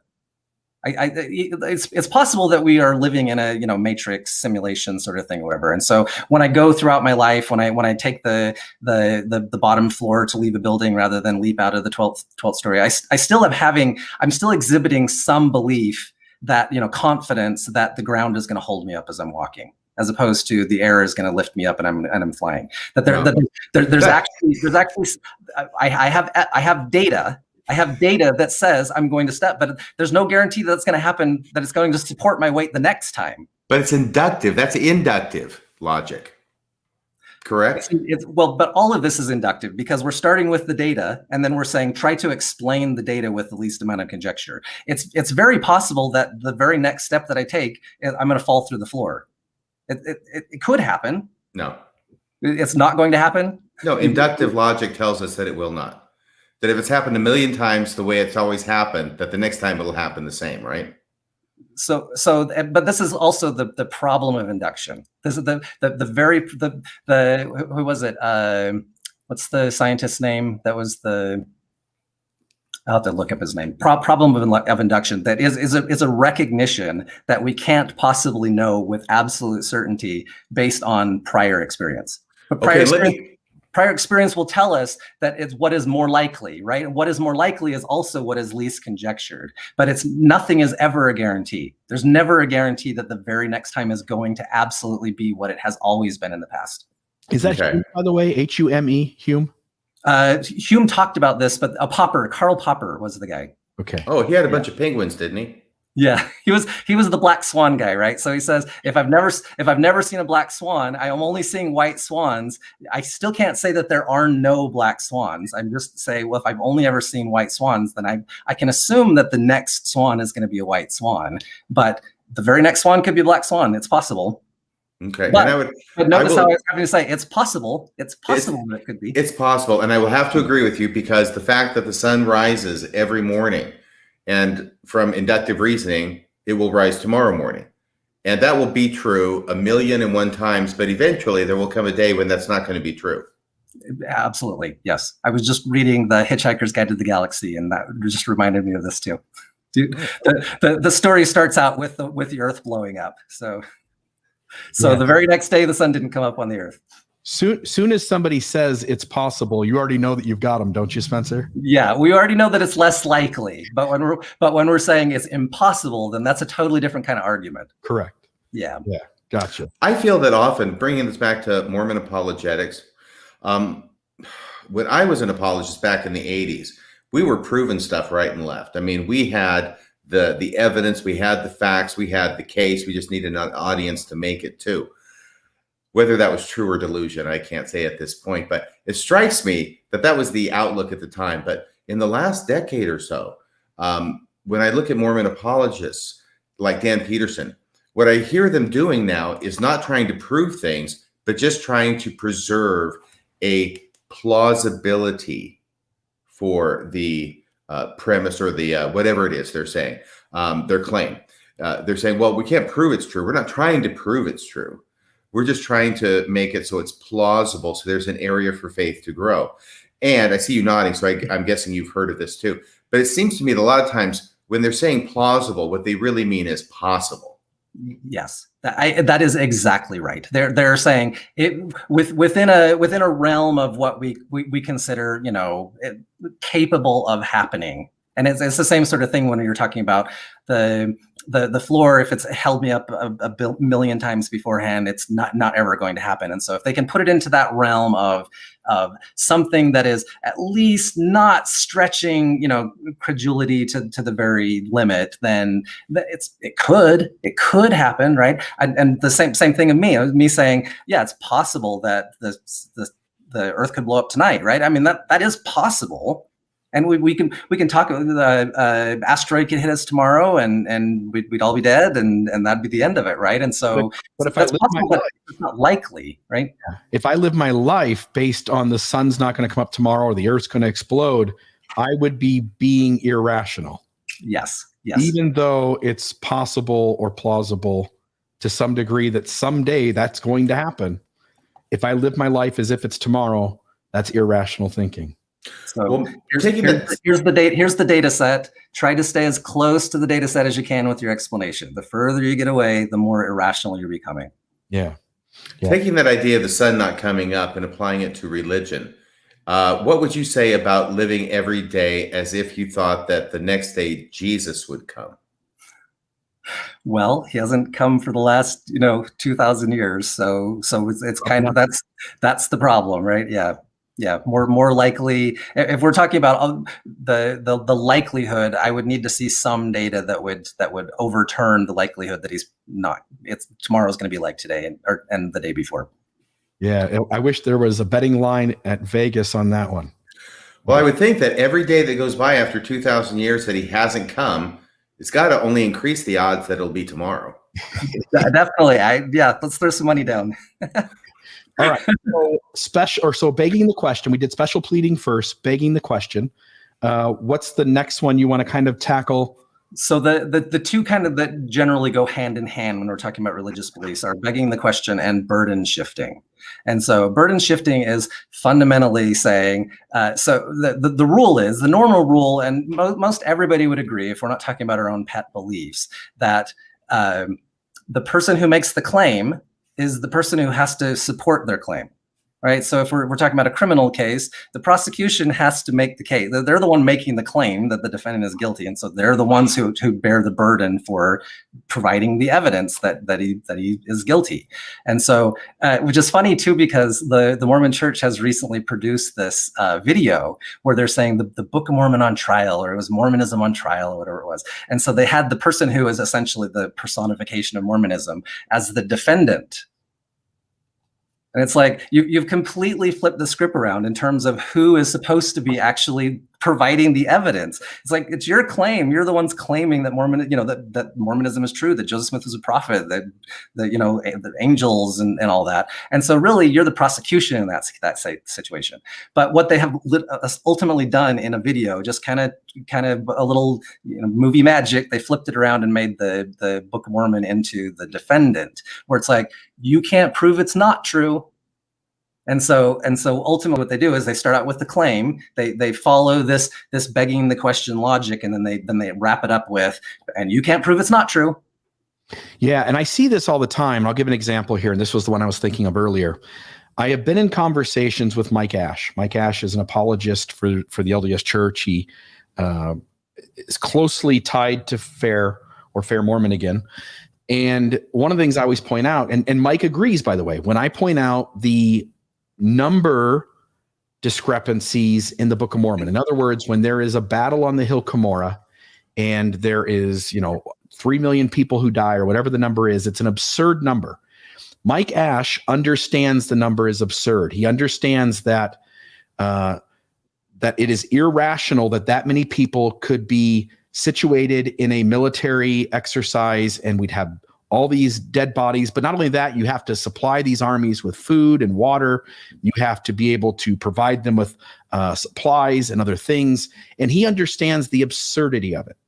It's possible that we are living in a matrix simulation sort of thing or whatever. And so when I go throughout my life, when I take the bottom floor to leave a building rather than leap out of the 12th story, I'm still exhibiting some belief that, confidence that the ground is going to hold me up as I'm walking, as opposed to the air is going to lift me up and I'm flying. There's actually I have data. I have data that says I'm going to step, but there's no guarantee that it's going to happen, that it's going to support my weight the next time. But it's inductive. That's inductive logic. Correct? But all of this is inductive, because we're starting with the data and then we're saying, try to explain the data with the least amount of conjecture. It's very possible that the very next step that I take, I'm going to fall through the floor. It could happen. No. It's not going to happen? No, inductive logic tells us that it will not. That if it's happened a million times the way it's always happened, that the next time it'll happen the same, right? But this is also the problem of induction. This is who was it? What's the scientist's name? That was I'll have to look up his name. Problem of induction. That is a recognition that we can't possibly know with absolute certainty based on prior experience. But prior experience will tell us that it's what is more likely, right? And what is more likely is also what is least conjectured. But nothing is ever a guarantee. There's never a guarantee that the very next time is going to absolutely be what it has always been in the past. Is that Hume, by the way? Hume? Hume? Hume talked about this, but Karl Popper was the guy. Okay. Oh, he had a bunch of penguins, didn't he? Yeah, he was the black swan guy, right? So he says, if I've never seen a black swan, I am only seeing white swans. I still can't say that there are no black swans. I'm just say, well, if I've only ever seen white swans, then I can assume that the next swan is going to be a white swan, but the very next swan could be a black swan. It's possible. Okay, but notice how I was having to say it's possible. It's possible that it could be. It's possible, and I will have to agree with you because the fact that the sun rises every morning. And from inductive reasoning, it will rise tomorrow morning. And that will be true 1,000,001 times, but eventually there will come a day when that's not going to be true. Absolutely. Yes. I was just reading The Hitchhiker's Guide to the Galaxy, and that just reminded me of this too. The story starts out with the Earth blowing up. So the very next day, the sun didn't come up on the Earth. Soon as somebody says it's possible, you already know that you've got them, don't you, Spencer? Yeah, we already know that it's less likely. But when we're saying it's impossible, then that's a totally different kind of argument. Correct. Yeah. Yeah. Gotcha. I feel that often, bringing this back to Mormon apologetics, when I was an apologist back in the 80s, we were proving stuff right and left. I mean, we had the evidence, we had the facts, we had the case. We just needed an audience to make it too. Whether that was true or delusion, I can't say at this point, but it strikes me that was the outlook at the time. But in the last decade or so, when I look at Mormon apologists like Dan Peterson, what I hear them doing now is not trying to prove things, but just trying to preserve a plausibility for the premise or the whatever it is they're saying, their claim. They're saying, well, we can't prove it's true. We're not trying to prove it's true. We're just trying to make it so it's plausible, so there's an area for faith to grow. And I see you nodding, so I'm guessing you've heard of this too. But it seems to me that a lot of times when they're saying plausible, what they really mean is possible. Yes, that is exactly right. They're saying it within a realm of what we consider, capable of happening. And it's the same sort of thing when you're talking about the floor. If it's held me up a million times beforehand, it's not ever going to happen. And so if they can put it into that realm of something that is at least not stretching, credulity to the very limit, then it could happen, right? And the same thing of me saying, yeah, it's possible that the Earth could blow up tonight, right? I mean, that is possible. And we can talk. Asteroid could hit us tomorrow, and we'd all be dead, and that'd be the end of it, right? And so, but if that's I live possible, my but it's not likely, right? If I live my life based on the sun's not going to come up tomorrow or the Earth's going to explode, I would be being irrational. Yes. Even though it's possible or plausible to some degree that someday that's going to happen, if I live my life as if it's tomorrow, that's irrational thinking. So here's the data set. Try to stay as close to the data set as you can with your explanation. The further you get away, the more irrational you're becoming. Yeah. Taking that idea of the sun not coming up and applying it to religion, what would you say about living every day as if you thought that the next day Jesus would come? Well, he hasn't come for the last 2,000 years, so it's kind of that's the problem, right? Yeah, more likely. If we're talking about the likelihood, I would need to see some data that would overturn the likelihood that he's not. Tomorrow's going to be like today and the day before. Yeah, I wish there was a betting line at Vegas on that one. Well, I would think that every day that goes by after 2,000 years that he hasn't come, it's got to only increase the odds that it'll be tomorrow. Definitely. Let's throw some money down. All right. So begging the question, we did special pleading first, begging the question. What's the next one you want to kind of tackle So the two kind of that generally go hand in hand when we're talking about religious beliefs are begging the question and burden shifting. And so burden shifting is fundamentally saying, so the rule is, the normal rule, and most everybody would agree, if we're not talking about our own pet beliefs, that the person who makes the claim is the person who has to support their claim. Right. So if we're talking about a criminal case, the prosecution has to make the case. They're the one making the claim that the defendant is guilty. And so they're the ones who bear the burden for providing the evidence that he is guilty. And so, which is funny, too, because the Mormon Church has recently produced this video where they're saying the Book of Mormon on trial, or it was Mormonism on trial, or whatever it was. And so they had the person who is essentially the personification of Mormonism as the defendant. And it's like you've completely flipped the script around in terms of who is supposed to be actually providing the evidence. It's like, it's your claim. You're the ones claiming that that Mormonism is true, that Joseph Smith was a prophet, that the angels and all that. And so really, you're the prosecution in that situation. But what they have ultimately done in a video, just kind of a little movie magic, they flipped it around and made the Book of Mormon into the defendant, where it's like, you can't prove it's not true. And so ultimately what they do is they start out with the claim, they follow this begging the question logic, and then they wrap it up with, and you can't prove it's not true. Yeah, and I see this all the time. I'll give an example here, and this was the one I was thinking of earlier. I have been in conversations with Mike Ash. Mike Ash is an apologist for the LDS Church. He is closely tied to Fair Mormon again. And one of the things I always point out, and Mike agrees, by the way, when I point out the number discrepancies in the Book of Mormon. In other words, when there is a battle on the hill Cumorah and there is, 3 million people who die, or whatever the number is, it's an absurd number. Mike Ash understands the number is absurd. He understands that it is irrational that many people could be situated in a military exercise and we'd have all these dead bodies. But not only that, you have to supply these armies with food and water. You have to be able to provide them with supplies and other things. And he understands the absurdity of it.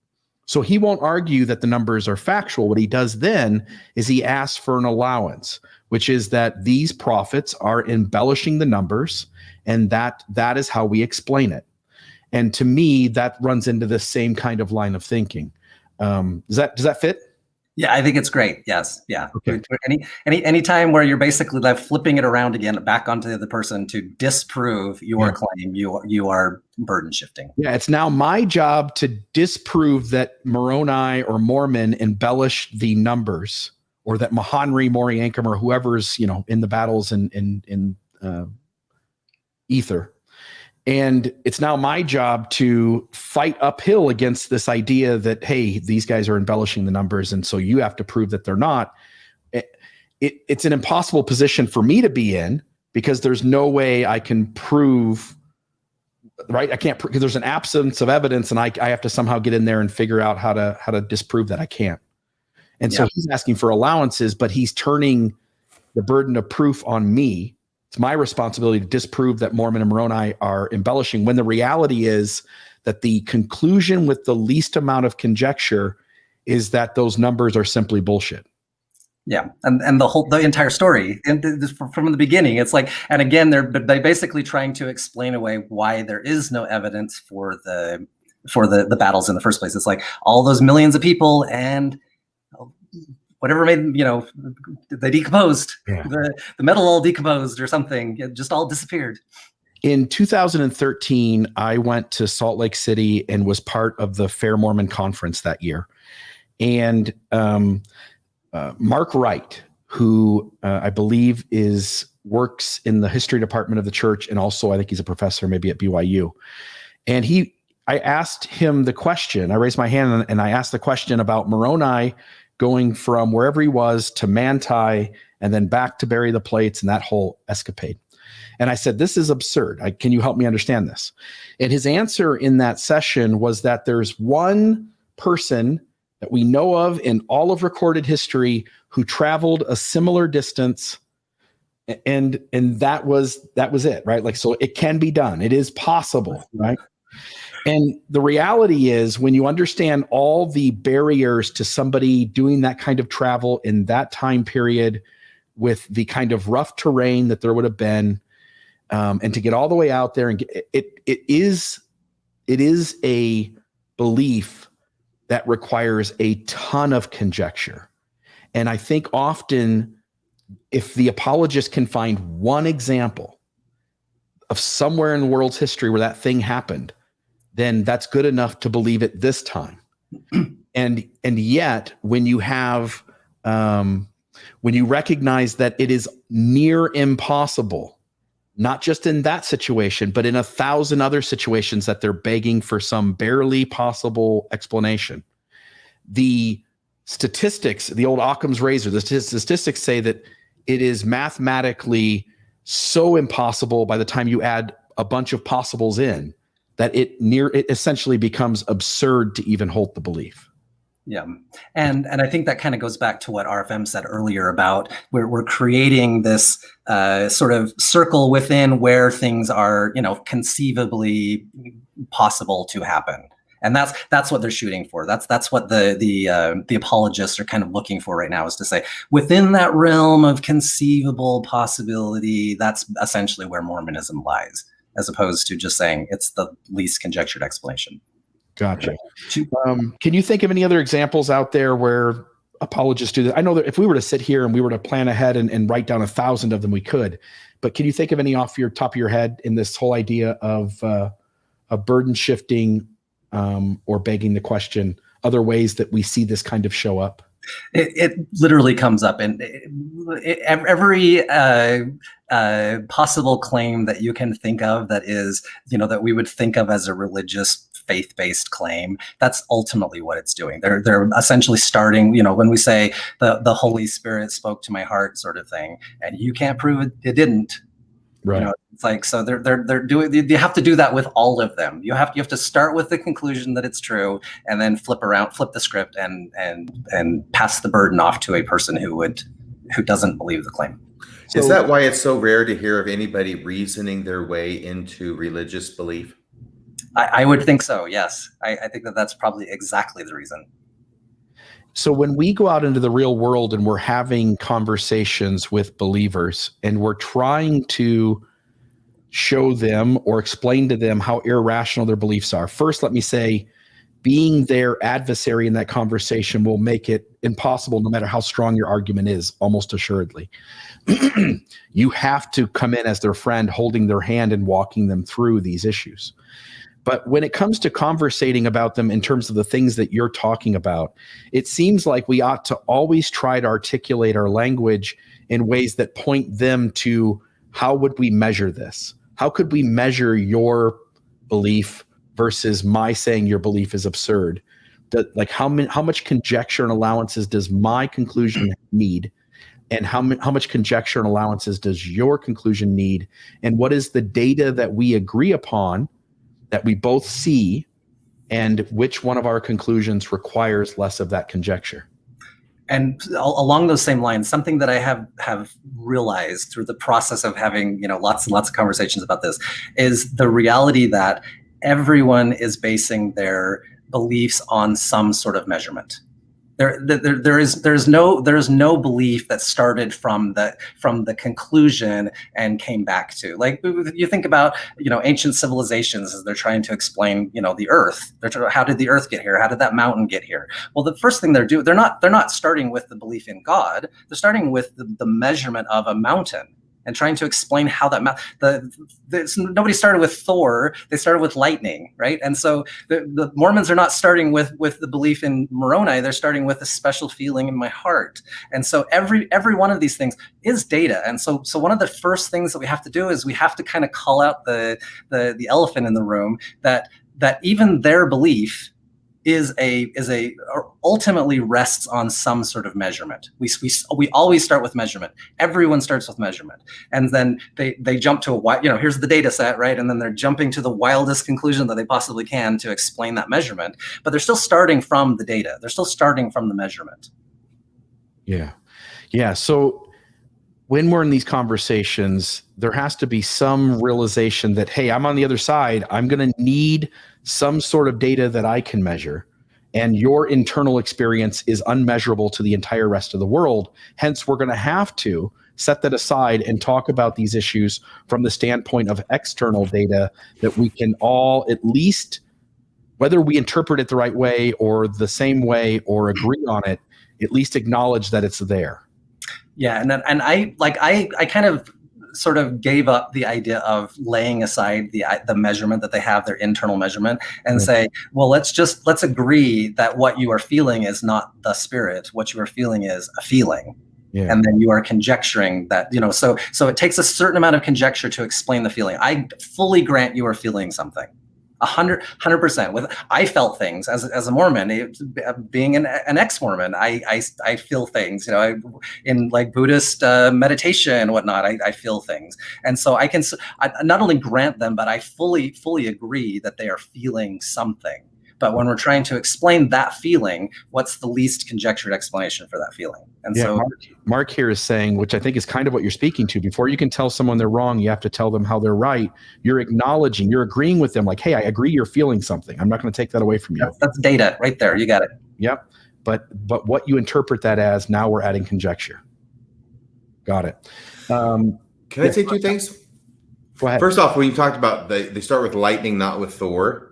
So he won't argue that the numbers are factual. What he does then is he asks for an allowance, which is that these prophets are embellishing the numbers, and that is how we explain it. And to me, that runs into the same kind of line of thinking. Does that fit? Yeah, I think it's great. Yes. Yeah. Okay. Any time where you're basically like flipping it around again back onto the other person to disprove your claim, you are burden shifting. Yeah, it's now my job to disprove that Moroni or Mormon embellished the numbers, or that Mahanri, Maury Ankam, or whoever's in the battles in ether. And it's now my job to fight uphill against this idea that, hey, these guys are embellishing the numbers, and so you have to prove that they're not. It's an impossible position for me to be in, because there's no way I can prove, right? I can't, because there's an absence of evidence, and I have to somehow get in there and figure out how to disprove that. I can't. And so he's asking for allowances, but he's turning the burden of proof on me. It's my responsibility to disprove that Mormon and Moroni are embellishing, when the reality is that the conclusion with the least amount of conjecture is that those numbers are simply bullshit. Yeah, and the entire story, and from the beginning, it's like, and again, they're basically trying to explain away why there is no evidence for the battles in the first place. It's like all those millions of people and whatever made, they decomposed. Yeah. The metal all decomposed or something. It just all disappeared. In 2013, I went to Salt Lake City and was part of the Fair Mormon Conference that year. And Mark Wright, who I believe works in the history department of the church, and also I think he's a professor maybe at BYU. And I asked him the question. I raised my hand and I asked the question about Moroni going from wherever he was to Manti and then back to bury the plates and that whole escapade. And I said, this is absurd. Can you help me understand this? And his answer in that session was that there's one person that we know of in all of recorded history who traveled a similar distance, and that was it, right? Like, so it can be done. It is possible, right? And the reality is, when you understand all the barriers to somebody doing that kind of travel in that time period, with the kind of rough terrain that there would have been, and to get all the way out there and it is a belief that requires a ton of conjecture. And I think often, if the apologist can find one example of somewhere in the world's history where that thing happened, then that's good enough to believe it this time. And yet, when you have when you recognize that it is near impossible, not just in that situation, but in 1,000 other situations that they're begging for some barely possible explanation. The statistics, the old Occam's razor, the statistics say that it is mathematically so impossible by the time you add a bunch of possibles in, that it essentially becomes absurd to even hold the belief. Yeah. And I think that kind of goes back to what RFM said earlier about we're creating this sort of circle within where things are, conceivably possible to happen. And that's what they're shooting for. That's what the apologists are kind of looking for right now, is to say within that realm of conceivable possibility, that's essentially where Mormonism lies, as opposed to just saying it's the least conjectured explanation. Gotcha. Can you think of any other examples out there where apologists do that? I know that if we were to sit here and we were to plan ahead and write down 1,000 of them, we could. But can you think of any off your top of your head in this whole idea of a burden shifting or begging the question, other ways that we see this kind of show up? It literally comes up in every possible claim that you can think of that is, that we would think of as a religious faith-based claim. That's ultimately what it's doing. They're essentially starting, when we say the Holy Spirit spoke to my heart sort of thing, and you can't prove it didn't. Right. It's like, so they're doing, you have to do that with all of them. You have to start with the conclusion that it's true, and then flip the script and pass the burden off to a person who doesn't believe the claim. Is that why it's so rare to hear of anybody reasoning their way into religious belief? I would think so. Yes. I think that's probably exactly the reason. So when we go out into the real world and we're having conversations with believers and we're trying to show them or explain to them how irrational their beliefs are, first, let me say, being their adversary in that conversation will make it impossible, no matter how strong your argument is, almost assuredly. You have to come in as their friend, holding their hand and walking them through these issues. But when it comes to conversating about them in terms of the things that you're talking about, it seems like we ought to always try to articulate our language in ways that point them to, how would we measure this? How could we measure your belief versus my saying your belief is absurd? How much conjecture and allowances does my conclusion need? And how much conjecture and allowances does your conclusion need? And what is the data that we agree upon, that we both see, and which one of our conclusions requires less of that conjecture? And along those same lines, something that I have realized through the process of having lots and lots of conversations about this is the reality that everyone is basing their beliefs on some sort of measurement. There's no belief that started from the conclusion and came back to, like, you think about ancient civilizations as they're trying to explain the earth. How did the earth get here? How did that mountain get here? Well, the first thing they're not starting with the belief in God. They're starting with the measurement of a mountain and trying to explain how that nobody started with Thor. They started with lightning, right? And so the Mormons are not starting with the belief in Moroni. They're starting with a special feeling in my heart. And so every one of these things is data. And so one of the first things that we have to do is we have to kind of call out the elephant in the room, that even their belief is ultimately rests on some sort of measurement. We always start with measurement. Everyone starts with measurement, and then they jump to here's the data set, right? And then they're jumping to the wildest conclusion that they possibly can to explain that measurement. But they're still starting from the data. They're still starting from the measurement. Yeah. So when we're in these conversations, there has to be some realization that, hey, I'm on the other side. I'm going to need some sort of data that I can measure. And your internal experience is unmeasurable to the entire rest of the world. Hence, we're going to have to set that aside and talk about these issues from the standpoint of external data that we can all, at least, whether we interpret it the right way or the same way or agree on it, at least acknowledge that it's there. Yeah, and I kind of sort of gave up the idea of laying aside the measurement that they have, their internal measurement, and say, well, let's agree that what you are feeling is not the spirit. What you are feeling is a feeling. Yeah. And then you are conjecturing that, so it takes a certain amount of conjecture to explain the feeling. I fully grant you are feeling something. 100%. I felt things as a Mormon, being an ex-Mormon. I feel things, in like Buddhist meditation and whatnot. I feel things, and so I not only grant them, but I fully agree that they are feeling something. But when we're trying to explain that feeling, what's the least conjectured explanation for that feeling? And so Mark here is saying, which I think is kind of what you're speaking to, before you can tell someone they're wrong, you have to tell them how they're right. You're acknowledging, you're agreeing with them, like, hey, I agree you're feeling something. I'm not going to take that away from you. That's data right there. You got it. Yep. But what you interpret that as, now we're adding conjecture. Got it. Can I say two things? Go ahead. First off, when you talked about they start with lightning, not with Thor.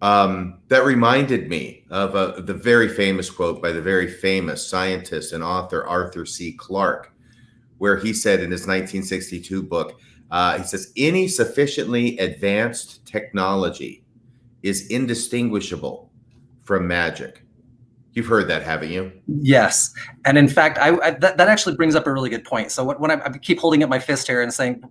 That reminded me of the very famous quote by the very famous scientist and author Arthur C. Clarke, where he said in his 1962 book, he says, any sufficiently advanced technology is indistinguishable from magic. You've heard that, haven't you? Yes. And in fact, that actually brings up a really good point. So when I keep holding up my fist here and saying,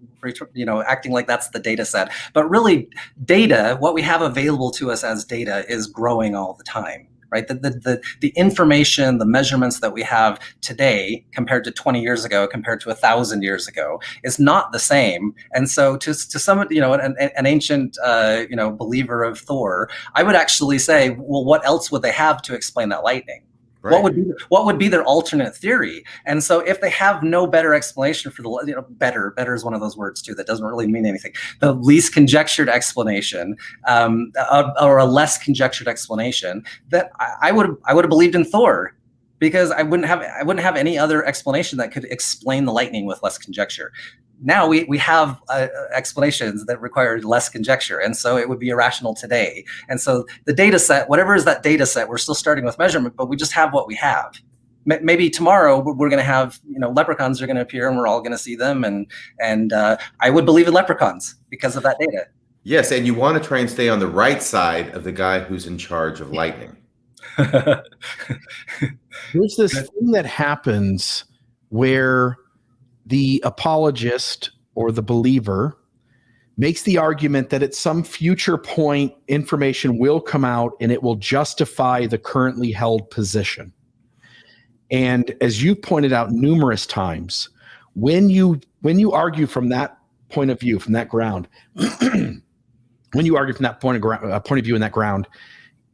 acting like that's the data set, but really data, what we have available to us as data is growing all the time, right? The information, the measurements that we have today compared to 20 years ago, compared to 1,000 years ago, is not the same. And so to some, an ancient, believer of Thor, I would actually say, well, what else would they have to explain that lightning? Right. What would be their alternate theory? And so if they have no better explanation for the, better is one of those words too that doesn't really mean anything. The least conjectured explanation, or a less conjectured explanation, that I would have believed in Thor, because I wouldn't have any other explanation that could explain the lightning with less conjecture. Now we have explanations that require less conjecture, and so it would be irrational today. And so the data set, whatever is that data set, we're still starting with measurement, but we just have what we have. Maybe tomorrow we're going to have, leprechauns are going to appear and we're all going to see them, and I would believe in leprechauns because of that data. Yes, and you want to try and stay on the right side of the guy who's in charge of lightning. There's this thing that happens where the apologist or the believer makes the argument that at some future point information will come out and it will justify the currently held position. And as you pointed out numerous times, when you argue from that point of view, from that ground, when you argue from that point of view in that ground,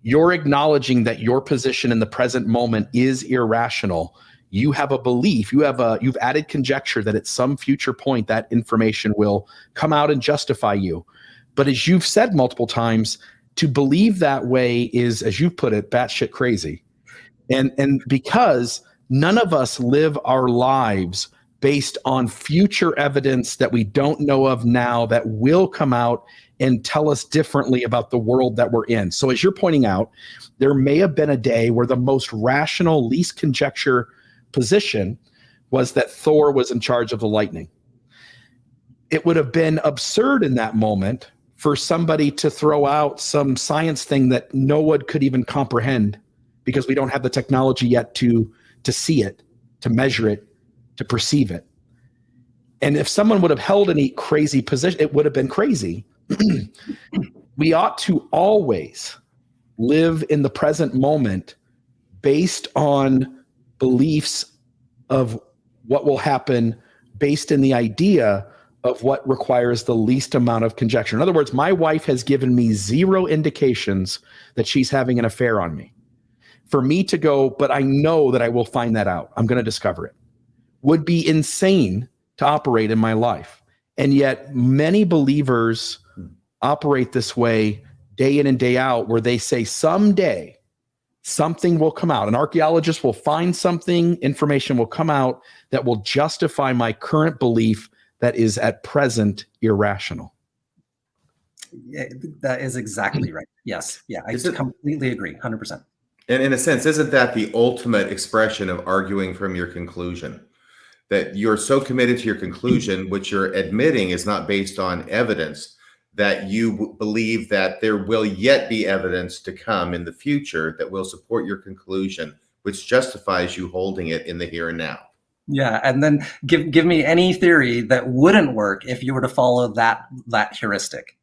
you're acknowledging that your position in the present moment is irrational. You have a belief, you've added conjecture that at some future point that information will come out and justify you. But as you've said multiple times, to believe that way is, as you put it, batshit crazy. And because none of us live our lives based on future evidence that we don't know of now that will come out and tell us differently about the world that we're in. So as you're pointing out, there may have been a day where the most rational, least conjecture position was that Thor was in charge of the lightning. It would have been absurd in that moment for somebody to throw out some science thing that no one could even comprehend, because we don't have the technology yet to see it, to measure it, to perceive it. And if someone would have held any crazy position, it would have been crazy. We ought to always live in the present moment based on beliefs of what will happen, based in the idea of what requires the least amount of conjecture. In other words, my wife has given me zero indications that she's having an affair on me. For me to go, but I know that I will find that out. I'm going to discover it. would be insane to operate in my life. And yet many believers operate this way day in and day out, where they say someday something will come out. An archaeologist will find something, information will come out that will justify my current belief that is at present irrational. Yeah, that is exactly right. Yes. Yeah, I completely agree. 100%. And in a sense, isn't that the ultimate expression of arguing from your conclusion? That you're so committed to your conclusion, which you're admitting is not based on evidence, that you believe that there will yet be evidence to come in the future that will support your conclusion, which justifies you holding it in the here and now. Yeah, and then give me any theory that wouldn't work if you were to follow that heuristic.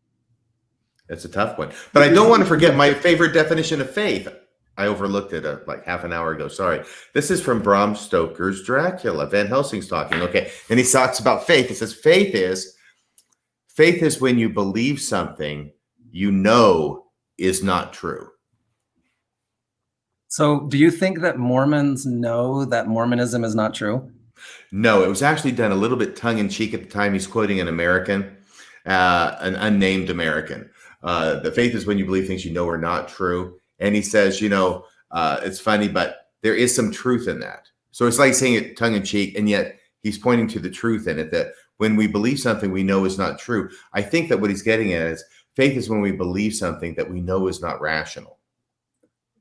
It's a tough one. But I don't want to forget my favorite definition of faith. I overlooked it like half an hour ago. Sorry. This is from Bram Stoker's Dracula. Van Helsing's talking. Okay. And he talks about faith. He says, faith is when you believe something you know is not true. So do you think that Mormons know that Mormonism is not true? No, it was actually done a little bit tongue-in-cheek at the time. He's quoting an American, an unnamed American. The faith is when you believe things you know are not true. And he says, it's funny, but there is some truth in that. So it's like saying it tongue-in-cheek, and yet he's pointing to the truth in it, that when we believe something we know is not true. I think that what he's getting at is faith is when we believe something that we know is not rational.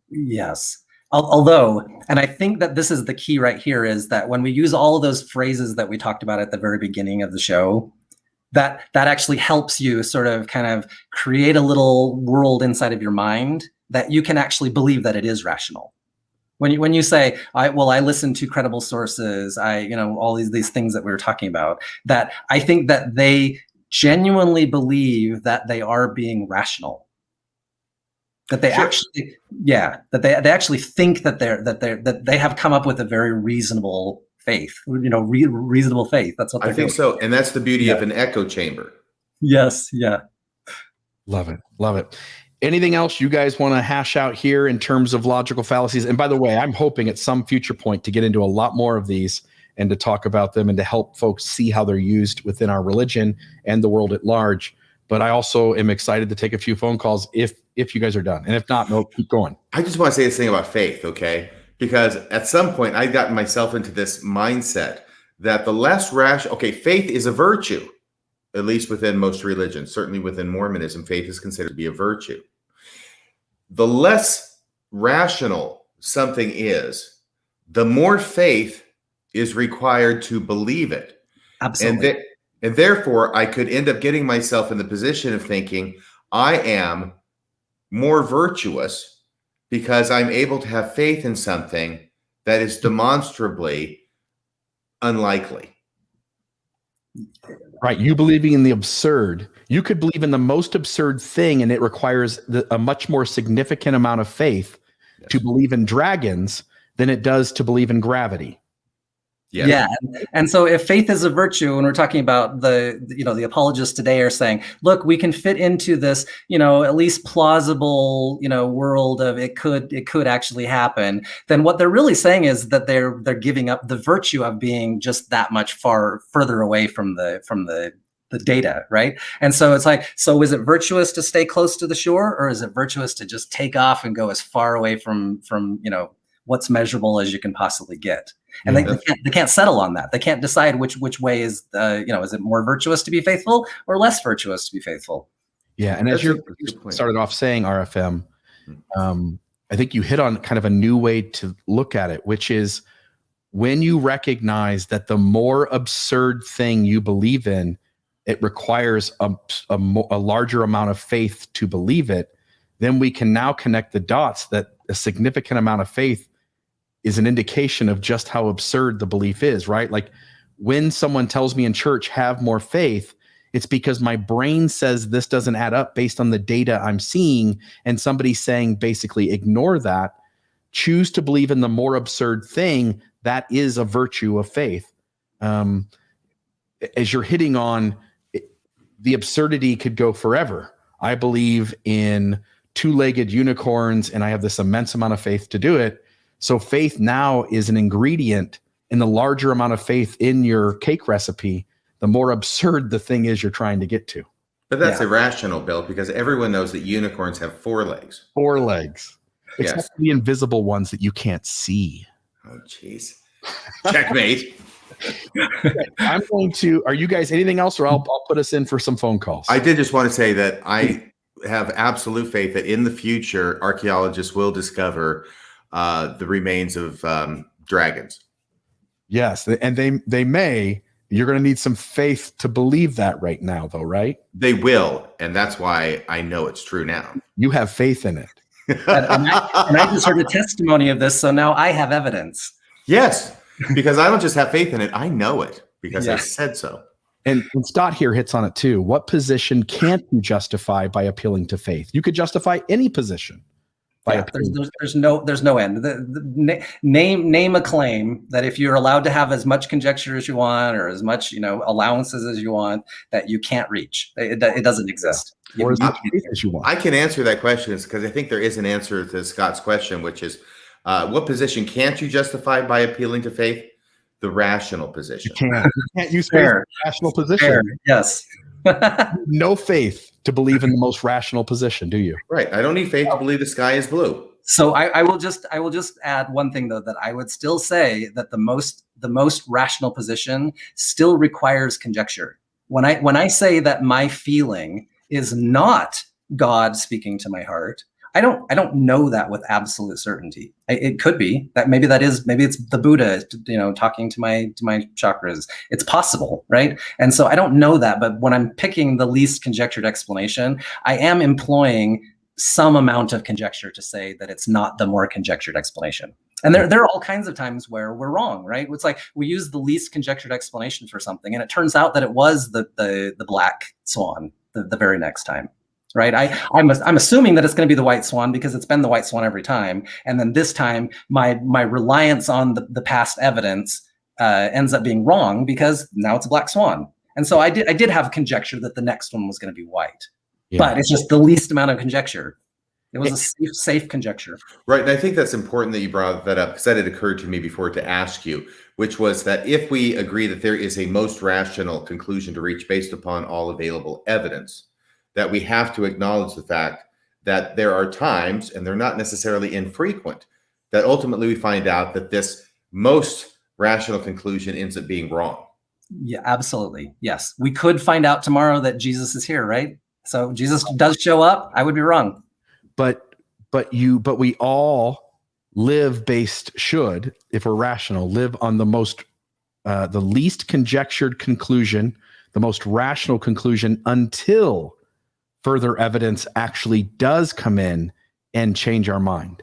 Yes. Although, and I think that this is the key right here, is that when we use all of those phrases that we talked about at the very beginning of the show, that actually helps you sort of kind of create a little world inside of your mind that you can actually believe that it is rational. When you say, I listen to credible sources, all these things that we were talking about, that I think that they genuinely believe that they are being rational. That they actually, that they actually think that they have come up with a very reasonable faith, reasonable faith. That's what I think so. And that's the beauty of an echo chamber. Yes. Yeah. Love it. Love it. Anything else you guys want to hash out here in terms of logical fallacies? And by the way, I'm hoping at some future point to get into a lot more of these and to talk about them and to help folks see how they're used within our religion and the world at large. But I also am excited to take a few phone calls if you guys are done. And if not, no, keep going. I just want to say this thing about faith, okay? Because at some point I got myself into this mindset that the less rational, faith is a virtue, at least within most religions. Certainly within Mormonism, faith is considered to be a virtue. The less rational something is, the more faith is required to believe it. Absolutely. And therefore, I could end up getting myself in the position of thinking I am more virtuous because I'm able to have faith in something that is demonstrably unlikely. Right. You believing in the absurd. You could believe in the most absurd thing, and it requires a much more significant amount of faith to believe in dragons than it does to believe in gravity. Yes. Yeah. And so if faith is a virtue, and we're talking about the apologists today are saying, look, we can fit into this, at least plausible, world of it could actually happen. Then what they're really saying is that they're giving up the virtue of being just that much further away from the data, right? And so it's like, so is it virtuous to stay close to the shore, or is it virtuous to just take off and go as far away from what's measurable as you can possibly get? And they can't settle on that. They can't decide which way is is it more virtuous to be faithful or less virtuous to be faithful? Yeah, and as you started off saying, RFM, I think you hit on kind of a new way to look at it, which is when you recognize that the more absurd thing you believe in, it requires a larger amount of faith to believe it. Then we can now connect the dots that a significant amount of faith is an indication of just how absurd the belief is, right? Like when someone tells me in church, have more faith, it's because my brain says this doesn't add up based on the data I'm seeing. And somebody's saying, basically ignore that, choose to believe in the more absurd thing. That is a virtue of faith. As you're hitting on, the absurdity could go forever. I believe in two-legged unicorns, and I have this immense amount of faith to do it. So faith now is an ingredient and the larger amount of faith in your cake recipe, the more absurd the thing is you're trying to get to. But that's irrational, Bill, because everyone knows that unicorns have 4 legs. 4 legs. Yes. Except the invisible ones that you can't see. Oh, jeez. Checkmate. I'm going to, are you guys anything else, or I'll put us in for some phone calls? I did just want to say that I have absolute faith that in the future, archaeologists will discover the remains of dragons. Yes, and they may. You're going to need some faith to believe that right now, though, right? They will, and that's why I know it's true now. You have faith in it. And I just heard a testimony of this, so now I have evidence. Yes, because I don't just have faith in it, I know it because I Yes. said so. And Scott here hits on it too. What position can't you justify by appealing to faith? You could justify any position by appealing. There's no end. Name a claim that if you're allowed to have as much conjecture as you want, or as much allowances as you want, that you can't reach. It doesn't exist. Or as much faith as you want. I can answer that question because I think there is an answer to Scott's question, which is what position can't you justify by appealing to faith? The rational position. You can't use faith in a rational position. Fair. Yes. No faith to believe in the most rational position, do you? Right. I don't need faith to believe the sky is blue. So I will just add one thing, though, that I would still say that the most rational position still requires conjecture. When I say that my feeling is not God speaking to my heart, I don't know that with absolute certainty. It could be that maybe it's the Buddha, talking to my chakras. It's possible, right? And so I don't know that, but when I'm picking the least conjectured explanation, I am employing some amount of conjecture to say that it's not the more conjectured explanation. And there are all kinds of times where we're wrong, right? It's like we use the least conjectured explanation for something, and it turns out that it was the black swan the very next time. Right. I'm assuming that it's going to be the white swan because it's been the white swan every time. And then this time my reliance on the past evidence ends up being wrong because now it's a black swan. And so I did have conjecture that the next one was going to be white, but it's just the least amount of conjecture. It was a safe conjecture. Right. And I think that's important that you brought that up because that had occurred to me before to ask you, which was that if we agree that there is a most rational conclusion to reach based upon all available evidence, that we have to acknowledge the fact that there are times, and they're not necessarily infrequent, that ultimately we find out that this most rational conclusion ends up being wrong. Yeah, absolutely. Yes. We could find out tomorrow that Jesus is here, right? So Jesus does show up. I would be wrong. But we all should, if we're rational, live on the least conjectured conclusion, the most rational conclusion until further evidence actually does come in and change our mind.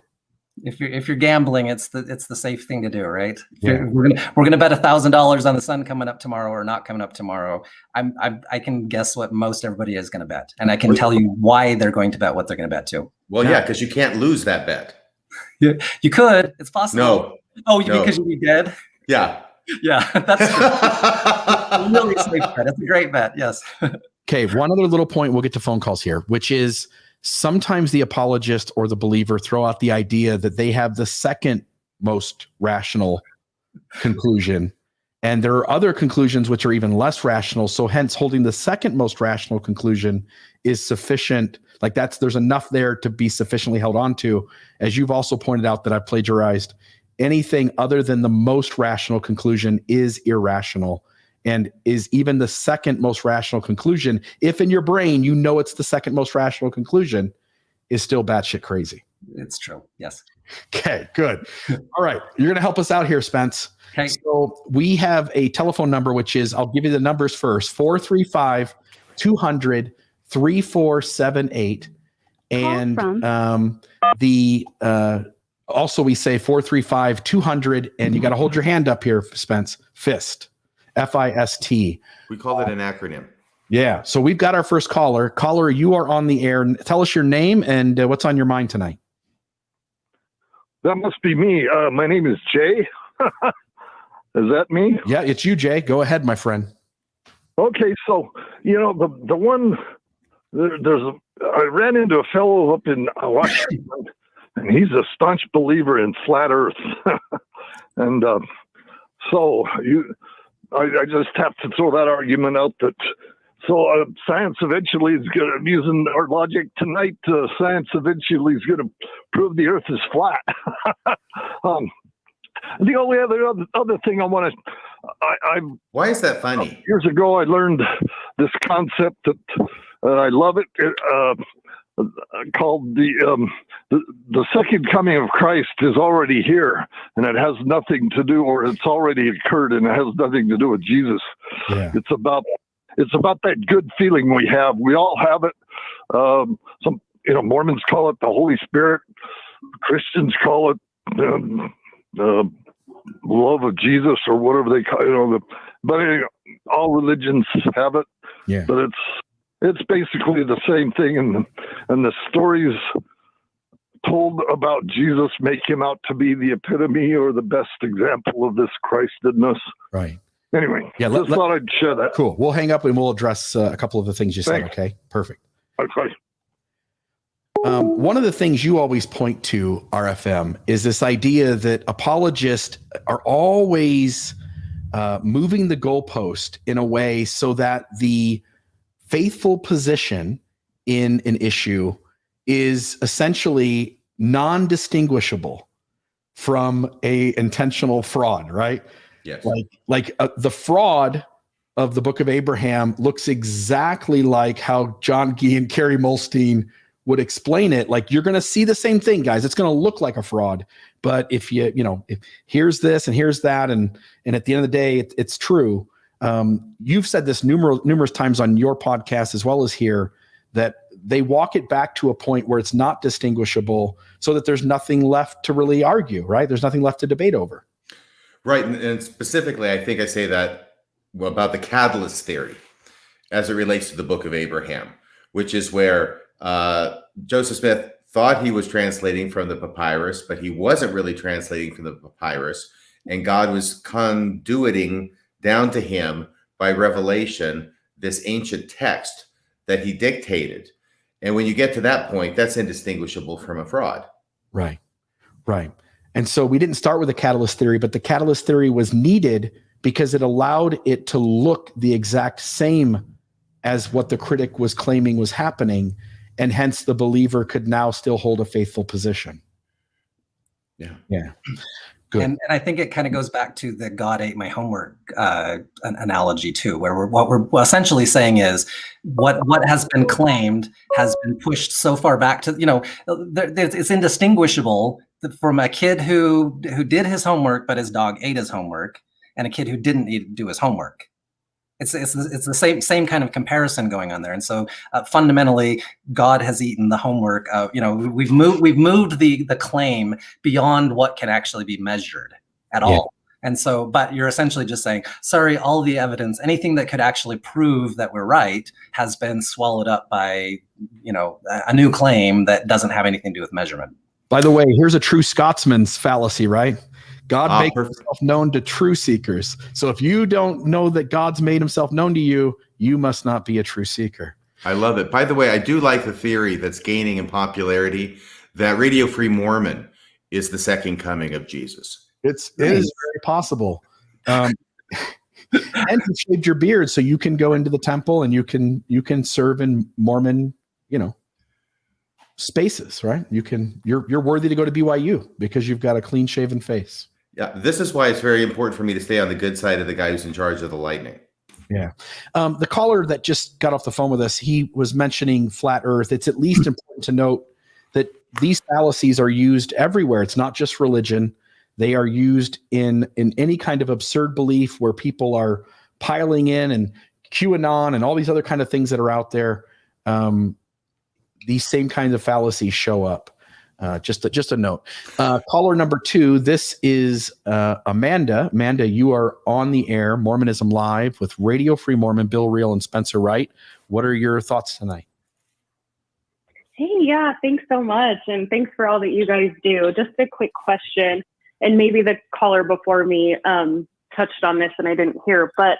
If you're gambling, it's the safe thing to do, right? Yeah. We're gonna bet $1,000 on the sun coming up tomorrow or not coming up tomorrow. I can guess what most everybody is going to bet, and I can tell you why they're going to bet what they're going to bet too. Well, yeah, because you can't lose that bet. You could. It's possible. No. Oh, No. because you'd be dead. Yeah. Yeah, that's true. Really safe bet. It's a great bet. Yes. Okay, one other little point, we'll get to phone calls here, which is sometimes the apologist or the believer throw out the idea that they have the second most rational conclusion, and there are other conclusions which are even less rational. So hence holding the second most rational conclusion is sufficient. Like there's enough there to be sufficiently held on to. As you've also pointed out that I've plagiarized, anything other than the most rational conclusion is irrational. And is even the second most rational conclusion, if in your brain you know it's the second most rational conclusion, is still batshit crazy. It's true. Yes. Okay, good. All right. You're going to help us out here, Spence. Okay. So we have a telephone number, which is, I'll give you the numbers first, 435-200-3478. And also we say 435-200, and you got to hold your hand up here, Spence, FIST. FIST. We call that an acronym. Yeah. So we've got our first caller. Caller, you are on the air. Tell us your name and what's on your mind tonight. That must be me. My name is Jay. Is that me? Yeah, it's you, Jay. Go ahead, my friend. Okay. So, the one, I ran into a fellow up in Washington, and he's a staunch believer in flat earth. And So I just have to throw that argument out that science eventually is going to, using our logic tonight, science eventually is going to prove the earth is flat. The only other thing I want to, Why is that funny? years ago, I learned this concept that I love it, called the second coming of Christ is already here, and it has nothing to do, or it's already occurred, and it has nothing to do with Jesus. Yeah. It's about that good feeling we have. We all have it. Some Mormons call it the Holy Spirit. Christians call it love of Jesus, or whatever they call it. But anyway, all religions have it. Yeah. But it's basically the same thing, and the stories told about Jesus make him out to be the epitome or the best example of this Christedness. Right. Anyway, Yeah, just thought I'd share that. Cool. We'll hang up and we'll address a couple of the things you said. Thanks. Okay. Perfect. Okay. One of the things you always point to, RFM, is this idea that apologists are always moving the goalpost in a way so that the faithful position in an issue is essentially non-distinguishable from a intentional fraud, right? Yes. Like the fraud of the Book of Abraham looks exactly like how John Gee and Carrie Molstein would explain it. Like, you're going to see the same thing, guys. It's going to look like a fraud, but if if here's this and here's that, and at the end of the day, it's true. You've said this numerous times on your podcast as well as here, that they walk it back to a point where it's not distinguishable, so that there's nothing left to really argue, right? There's nothing left to debate over. Right. And specifically, I think I say that about the catalyst theory as it relates to the Book of Abraham, which is where Joseph Smith thought he was translating from the papyrus, but he wasn't really translating from the papyrus. And God was conduiting down to him by revelation this ancient text that he dictated. And when you get to that point, that's indistinguishable from a fraud. Right. Right. And so we didn't start with the catalyst theory, but the catalyst theory was needed because it allowed it to look the exact same as what the critic was claiming was happening. And hence the believer could now still hold a faithful position. Yeah. Yeah. Good. And I think it kind of goes back to the "God ate my homework" analogy too, where what we're essentially saying is what has been claimed has been pushed so far back to, it's indistinguishable from a kid who did his homework, but his dog ate his homework, and a kid who didn't do his homework. It's the same kind of comparison going on there. And so fundamentally, God has eaten the homework of, we've moved the claim beyond what can actually be measured at all. And so, but you're essentially just saying, sorry, all the evidence, anything that could actually prove that we're right has been swallowed up by, a new claim that doesn't have anything to do with measurement. By the way, here's a true Scotsman's fallacy, right? God makes himself known to true seekers. So if you don't know that God's made himself known to you, you must not be a true seeker. I love it. By the way, I do like the theory that's gaining in popularity that Radio Free Mormon is the second coming of Jesus. It is very possible. And you shaved your beard so you can go into the temple and you can serve in Mormon, spaces, right? You're worthy to go to BYU because you've got a clean shaven face. Yeah, this is why it's very important for me to stay on the good side of the guy who's in charge of the lightning. Yeah. The caller that just got off the phone with us, he was mentioning flat earth. It's at least important to note that these fallacies are used everywhere. It's not just religion. They are used in any kind of absurd belief where people are piling in, and QAnon and all these other kind of things that are out there. These same kinds of fallacies show up. Just a note. Caller number 2, this is Amanda. Amanda, you are on the air, Mormonism Live with Radio Free Mormon, Bill Reel and Spencer Wright. What are your thoughts tonight? Hey, yeah, thanks so much. And thanks for all that you guys do. Just a quick question, and maybe the caller before me touched on this and I didn't hear, but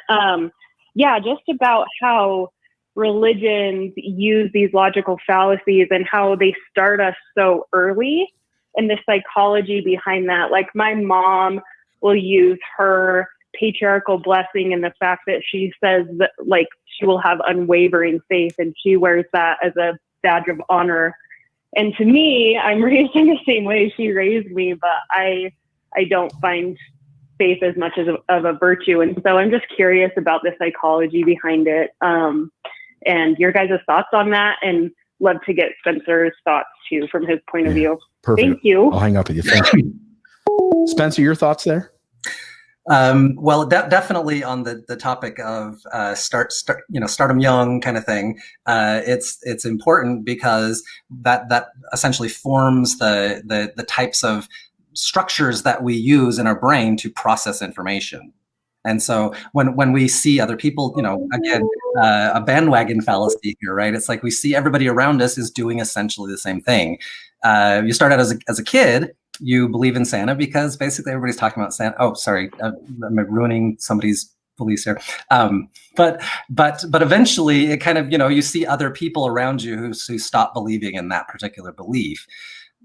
just about how religions use these logical fallacies and how they start us so early, and the psychology behind that. Like, my mom will use her patriarchal blessing in the fact that she says that like she will have unwavering faith and she wears that as a badge of honor. And to me, I'm raised in the same way she raised me, but I don't find faith as much as of a virtue. And so I'm just curious about the psychology behind it, and your guys' thoughts on that, and love to get Spencer's thoughts too from his point of view. Perfect. Thank you. I'll hang up with you. Thank you. Spencer, your thoughts there? Well, definitely on the topic of start them young kind of thing. It's important because that essentially forms the types of structures that we use in our brain to process information. And so when we see other people, again, a bandwagon fallacy here, right? It's like we see everybody around us is doing essentially the same thing. You start out as a kid, you believe in Santa because basically everybody's talking about Santa. Oh, sorry, am I ruining somebody's beliefs here? But eventually it kind of, you see other people around you who stop believing in that particular belief.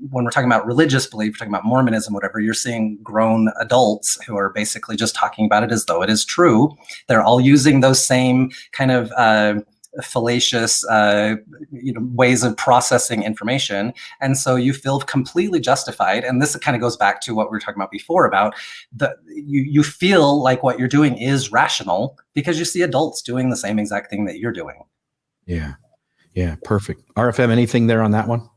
When we're talking about religious belief, we're talking about Mormonism, whatever, you're seeing grown adults who are basically just talking about it as though it is true. They're all using those same kind of fallacious ways of processing information. And so you feel completely justified. And this kind of goes back to what we were talking about before about you feel like what you're doing is rational because you see adults doing the same exact thing that you're doing. Yeah. Yeah. Perfect. RFM, anything there on that one?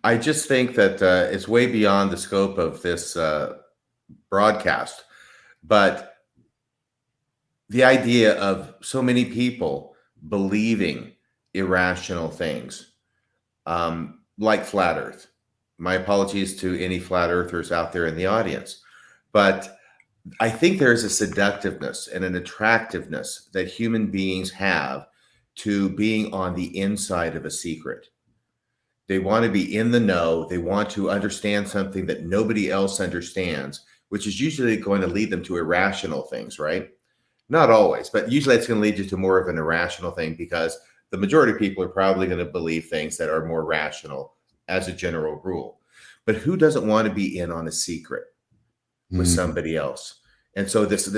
I just think that it's way beyond the scope of this broadcast. But the idea of so many people believing irrational things, like flat Earth. My apologies to any flat earthers out there in the audience. But I think there's a seductiveness and an attractiveness that human beings have to being on the inside of a secret. They want to be in the know. They want to understand something that nobody else understands, which is usually going to lead them to irrational things, right? Not always, but usually it's going to lead you to more of an irrational thing because the majority of people are probably going to believe things that are more rational as a general rule. But who doesn't want to be in on a secret with somebody else? And so this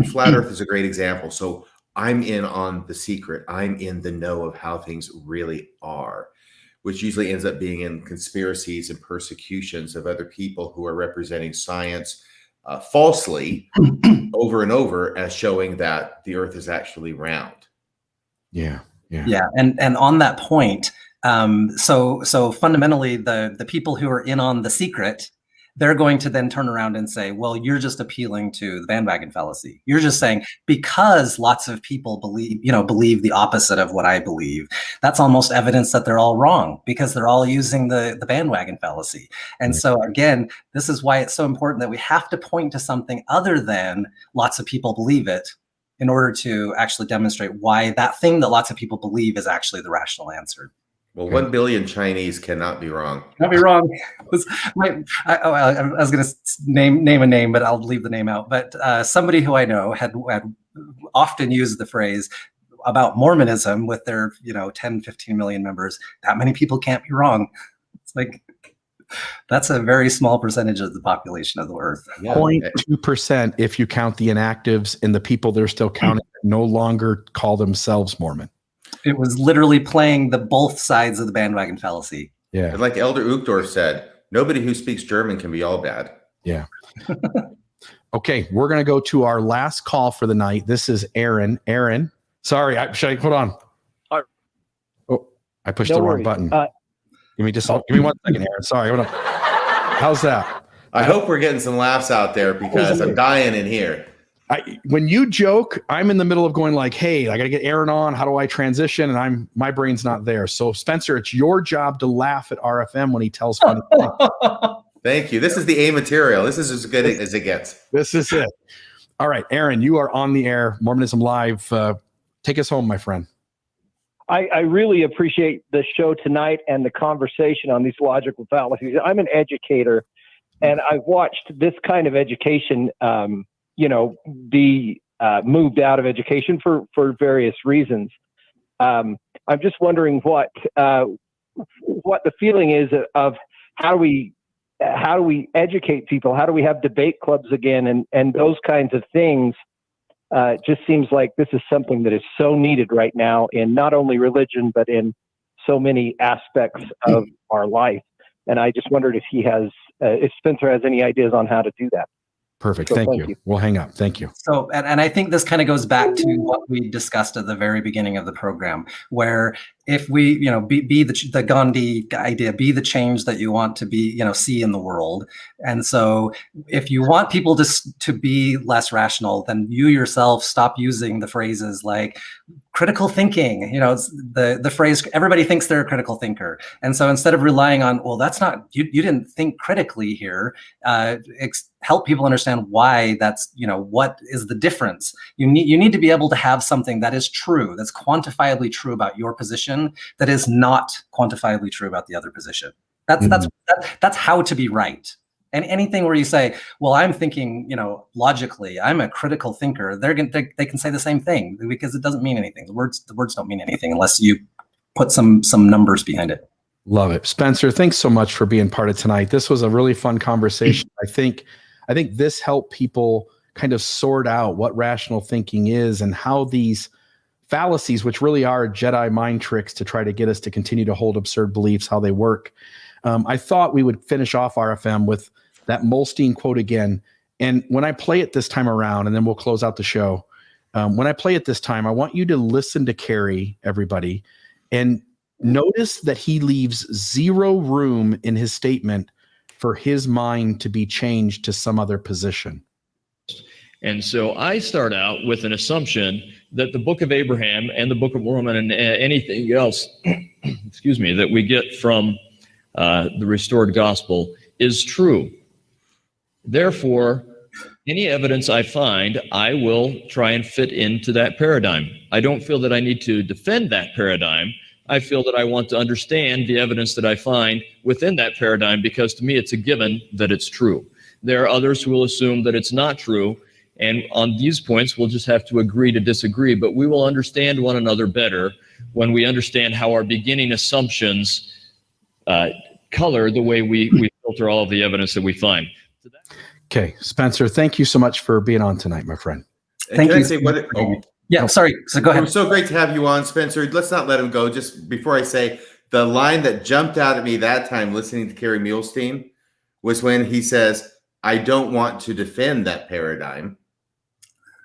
flat Earth is a great example. So I'm in on the secret. I'm in the know of how things really are, which usually ends up being in conspiracies and persecutions of other people who are representing science falsely over and over as showing that the Earth is actually round. Yeah. And on that point, so fundamentally, the people who are in on the secret, they're going to then turn around and say, well, you're just appealing to the bandwagon fallacy. You're just saying because lots of people believe the opposite of what I believe, that's almost evidence that they're all wrong because they're all using the bandwagon fallacy. And so again, this is why it's so important that we have to point to something other than lots of people believe it in order to actually demonstrate why that thing that lots of people believe is actually the rational answer. Well, 1 billion Chinese cannot be wrong. Not be wrong. I was going to name a name, but I'll leave the name out. But somebody who I know had often used the phrase about Mormonism with their 10, 15 million members. That many people can't be wrong. It's like that's a very small percentage of the population of the Earth. 0.2% if you count the inactives, and the people they're still counting no longer call themselves Mormon. It was literally playing the both sides of the bandwagon fallacy. Yeah. And like Elder Uchtdorf said, nobody who speaks German can be all bad. Yeah. Okay, we're going to go to our last call for the night. This is Aaron. Aaron, sorry, hold on. Oh, I pushed the wrong button. Give me 1 second, Aaron. Sorry. Hold on. How's that? I hope we're getting some laughs out there because I'm dying in here. When you joke, I'm in the middle of going like, hey, I got to get Aaron on. How do I transition? And my brain's not there. So Spencer, it's your job to laugh at RFM when he tells funny things. Thank you. This is the A material. This is as good as it gets. This is it. All right, Aaron, you are on the air. Mormonism Live. Take us home, my friend. I really appreciate the show tonight and the conversation on these logical fallacies. I'm an educator, and I've watched this kind of education be moved out of education for various reasons. I'm just wondering what the feeling is of how do we educate people? How do we have debate clubs again and those kinds of things It just seems like this is something that is so needed right now in not only religion, but in so many aspects of our life. And I just wondered if if Spencer has any ideas on how to do that. Perfect. So Thank you. We'll hang up. Thank you. So, and I think this kind of goes back to what we discussed at the very beginning of the program, where if we, be the Gandhi idea, be the change that you want to be, see in the world. And so if you want people to be less rational, then you yourself stop using the phrases like critical thinking. It's the phrase, everybody thinks they're a critical thinker. And so instead of relying on, well, that's not, you didn't think critically here, help people understand why that's, what is the difference. You need to be able to have something that is true, that's quantifiably true about your position, that is not quantifiably true about the other position. That's how to be right. And anything where you say, well, I'm thinking, logically, I'm a critical thinker, they can say the same thing, because it doesn't mean anything. The words don't mean anything unless you put some numbers behind it. Love it. Spencer, thanks so much for being part of tonight. This was a really fun conversation. I think this helped people kind of sort out what rational thinking is and how these fallacies, which really are Jedi mind tricks to try to get us to continue to hold absurd beliefs, how they work. I thought we would finish off RFM with that Molstein quote again. And when I play it this time around, and then we'll close out the show, when I play it this time, I want you to listen to Carrie, everybody, and notice that he leaves zero room in his statement for his mind to be changed to some other position. And so I start out with an assumption that the Book of Abraham and the Book of Mormon and anything else, excuse me, that we get from the restored gospel is true. Therefore, any evidence I find, I will try and fit into that paradigm. I don't feel that I need to defend that paradigm. I feel that I want to understand the evidence that I find within that paradigm, because to me it's a given that it's true. There are others who will assume that it's not true, and on these points we'll just have to agree to disagree, but we will understand one another better when we understand how our beginning assumptions color the way we filter all of the evidence that we find. Okay, Spencer, thank you so much for being on tonight, my friend. Thank you. Yeah, sorry. So go ahead. It was so great to have you on, Spencer. Let's not let him go. Just before I say, the line that jumped out at me that time listening to Kerry Muhlestein was when he says, I don't want to defend that paradigm.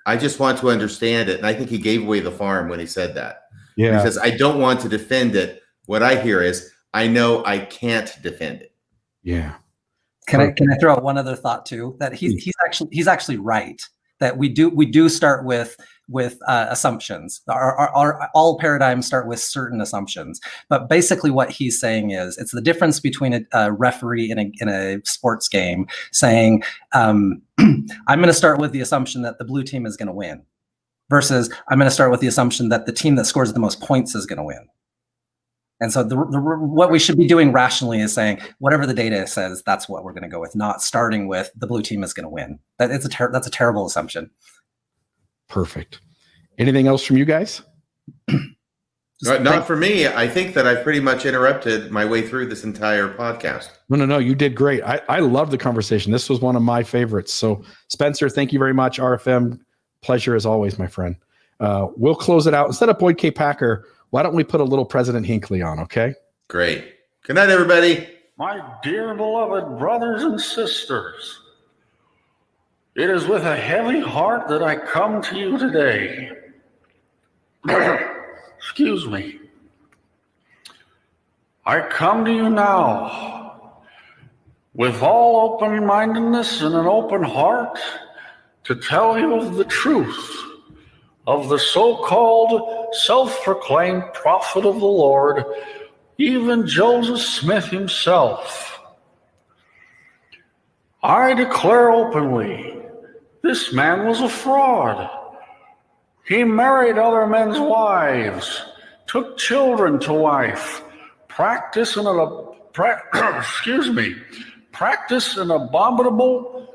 I just want to understand it. And I think he gave away the farm when he said that. Yeah. He says, I don't want to defend it. What I hear is, I know I can't defend it. Yeah. Can I throw out one other thought too? That he's actually right. That we do start with assumptions. Our all paradigms start with certain assumptions. But basically, what he's saying is it's the difference between a referee in a sports game saying, "I'm going to start with the assumption that the blue team is going to win," versus I'm going to start with the assumption that the team that scores the most points is going to win. And so what we should be doing rationally is saying, whatever the data says, that's what we're going to go with, not starting with the blue team is going to win. That's a terrible assumption. Perfect. Anything else from you guys? Not for me. I think that I pretty much interrupted my way through this entire podcast. No. You did great. I love the conversation. This was one of my favorites. So Spencer, thank you very much. RFM, pleasure as always, my friend. We'll close it out. Instead of Boyd K. Packer, why don't we put a little President Hinckley on, okay? Great. Good night, everybody. My dear beloved brothers and sisters, it is with a heavy heart that I come to you today. Excuse me. I come to you now with all open-mindedness and an open heart to tell you of the truth of the so-called self-proclaimed prophet of the Lord, even Joseph Smith himself. I declare openly, this man was a fraud. He married other men's wives, took children to wife, practiced an abominable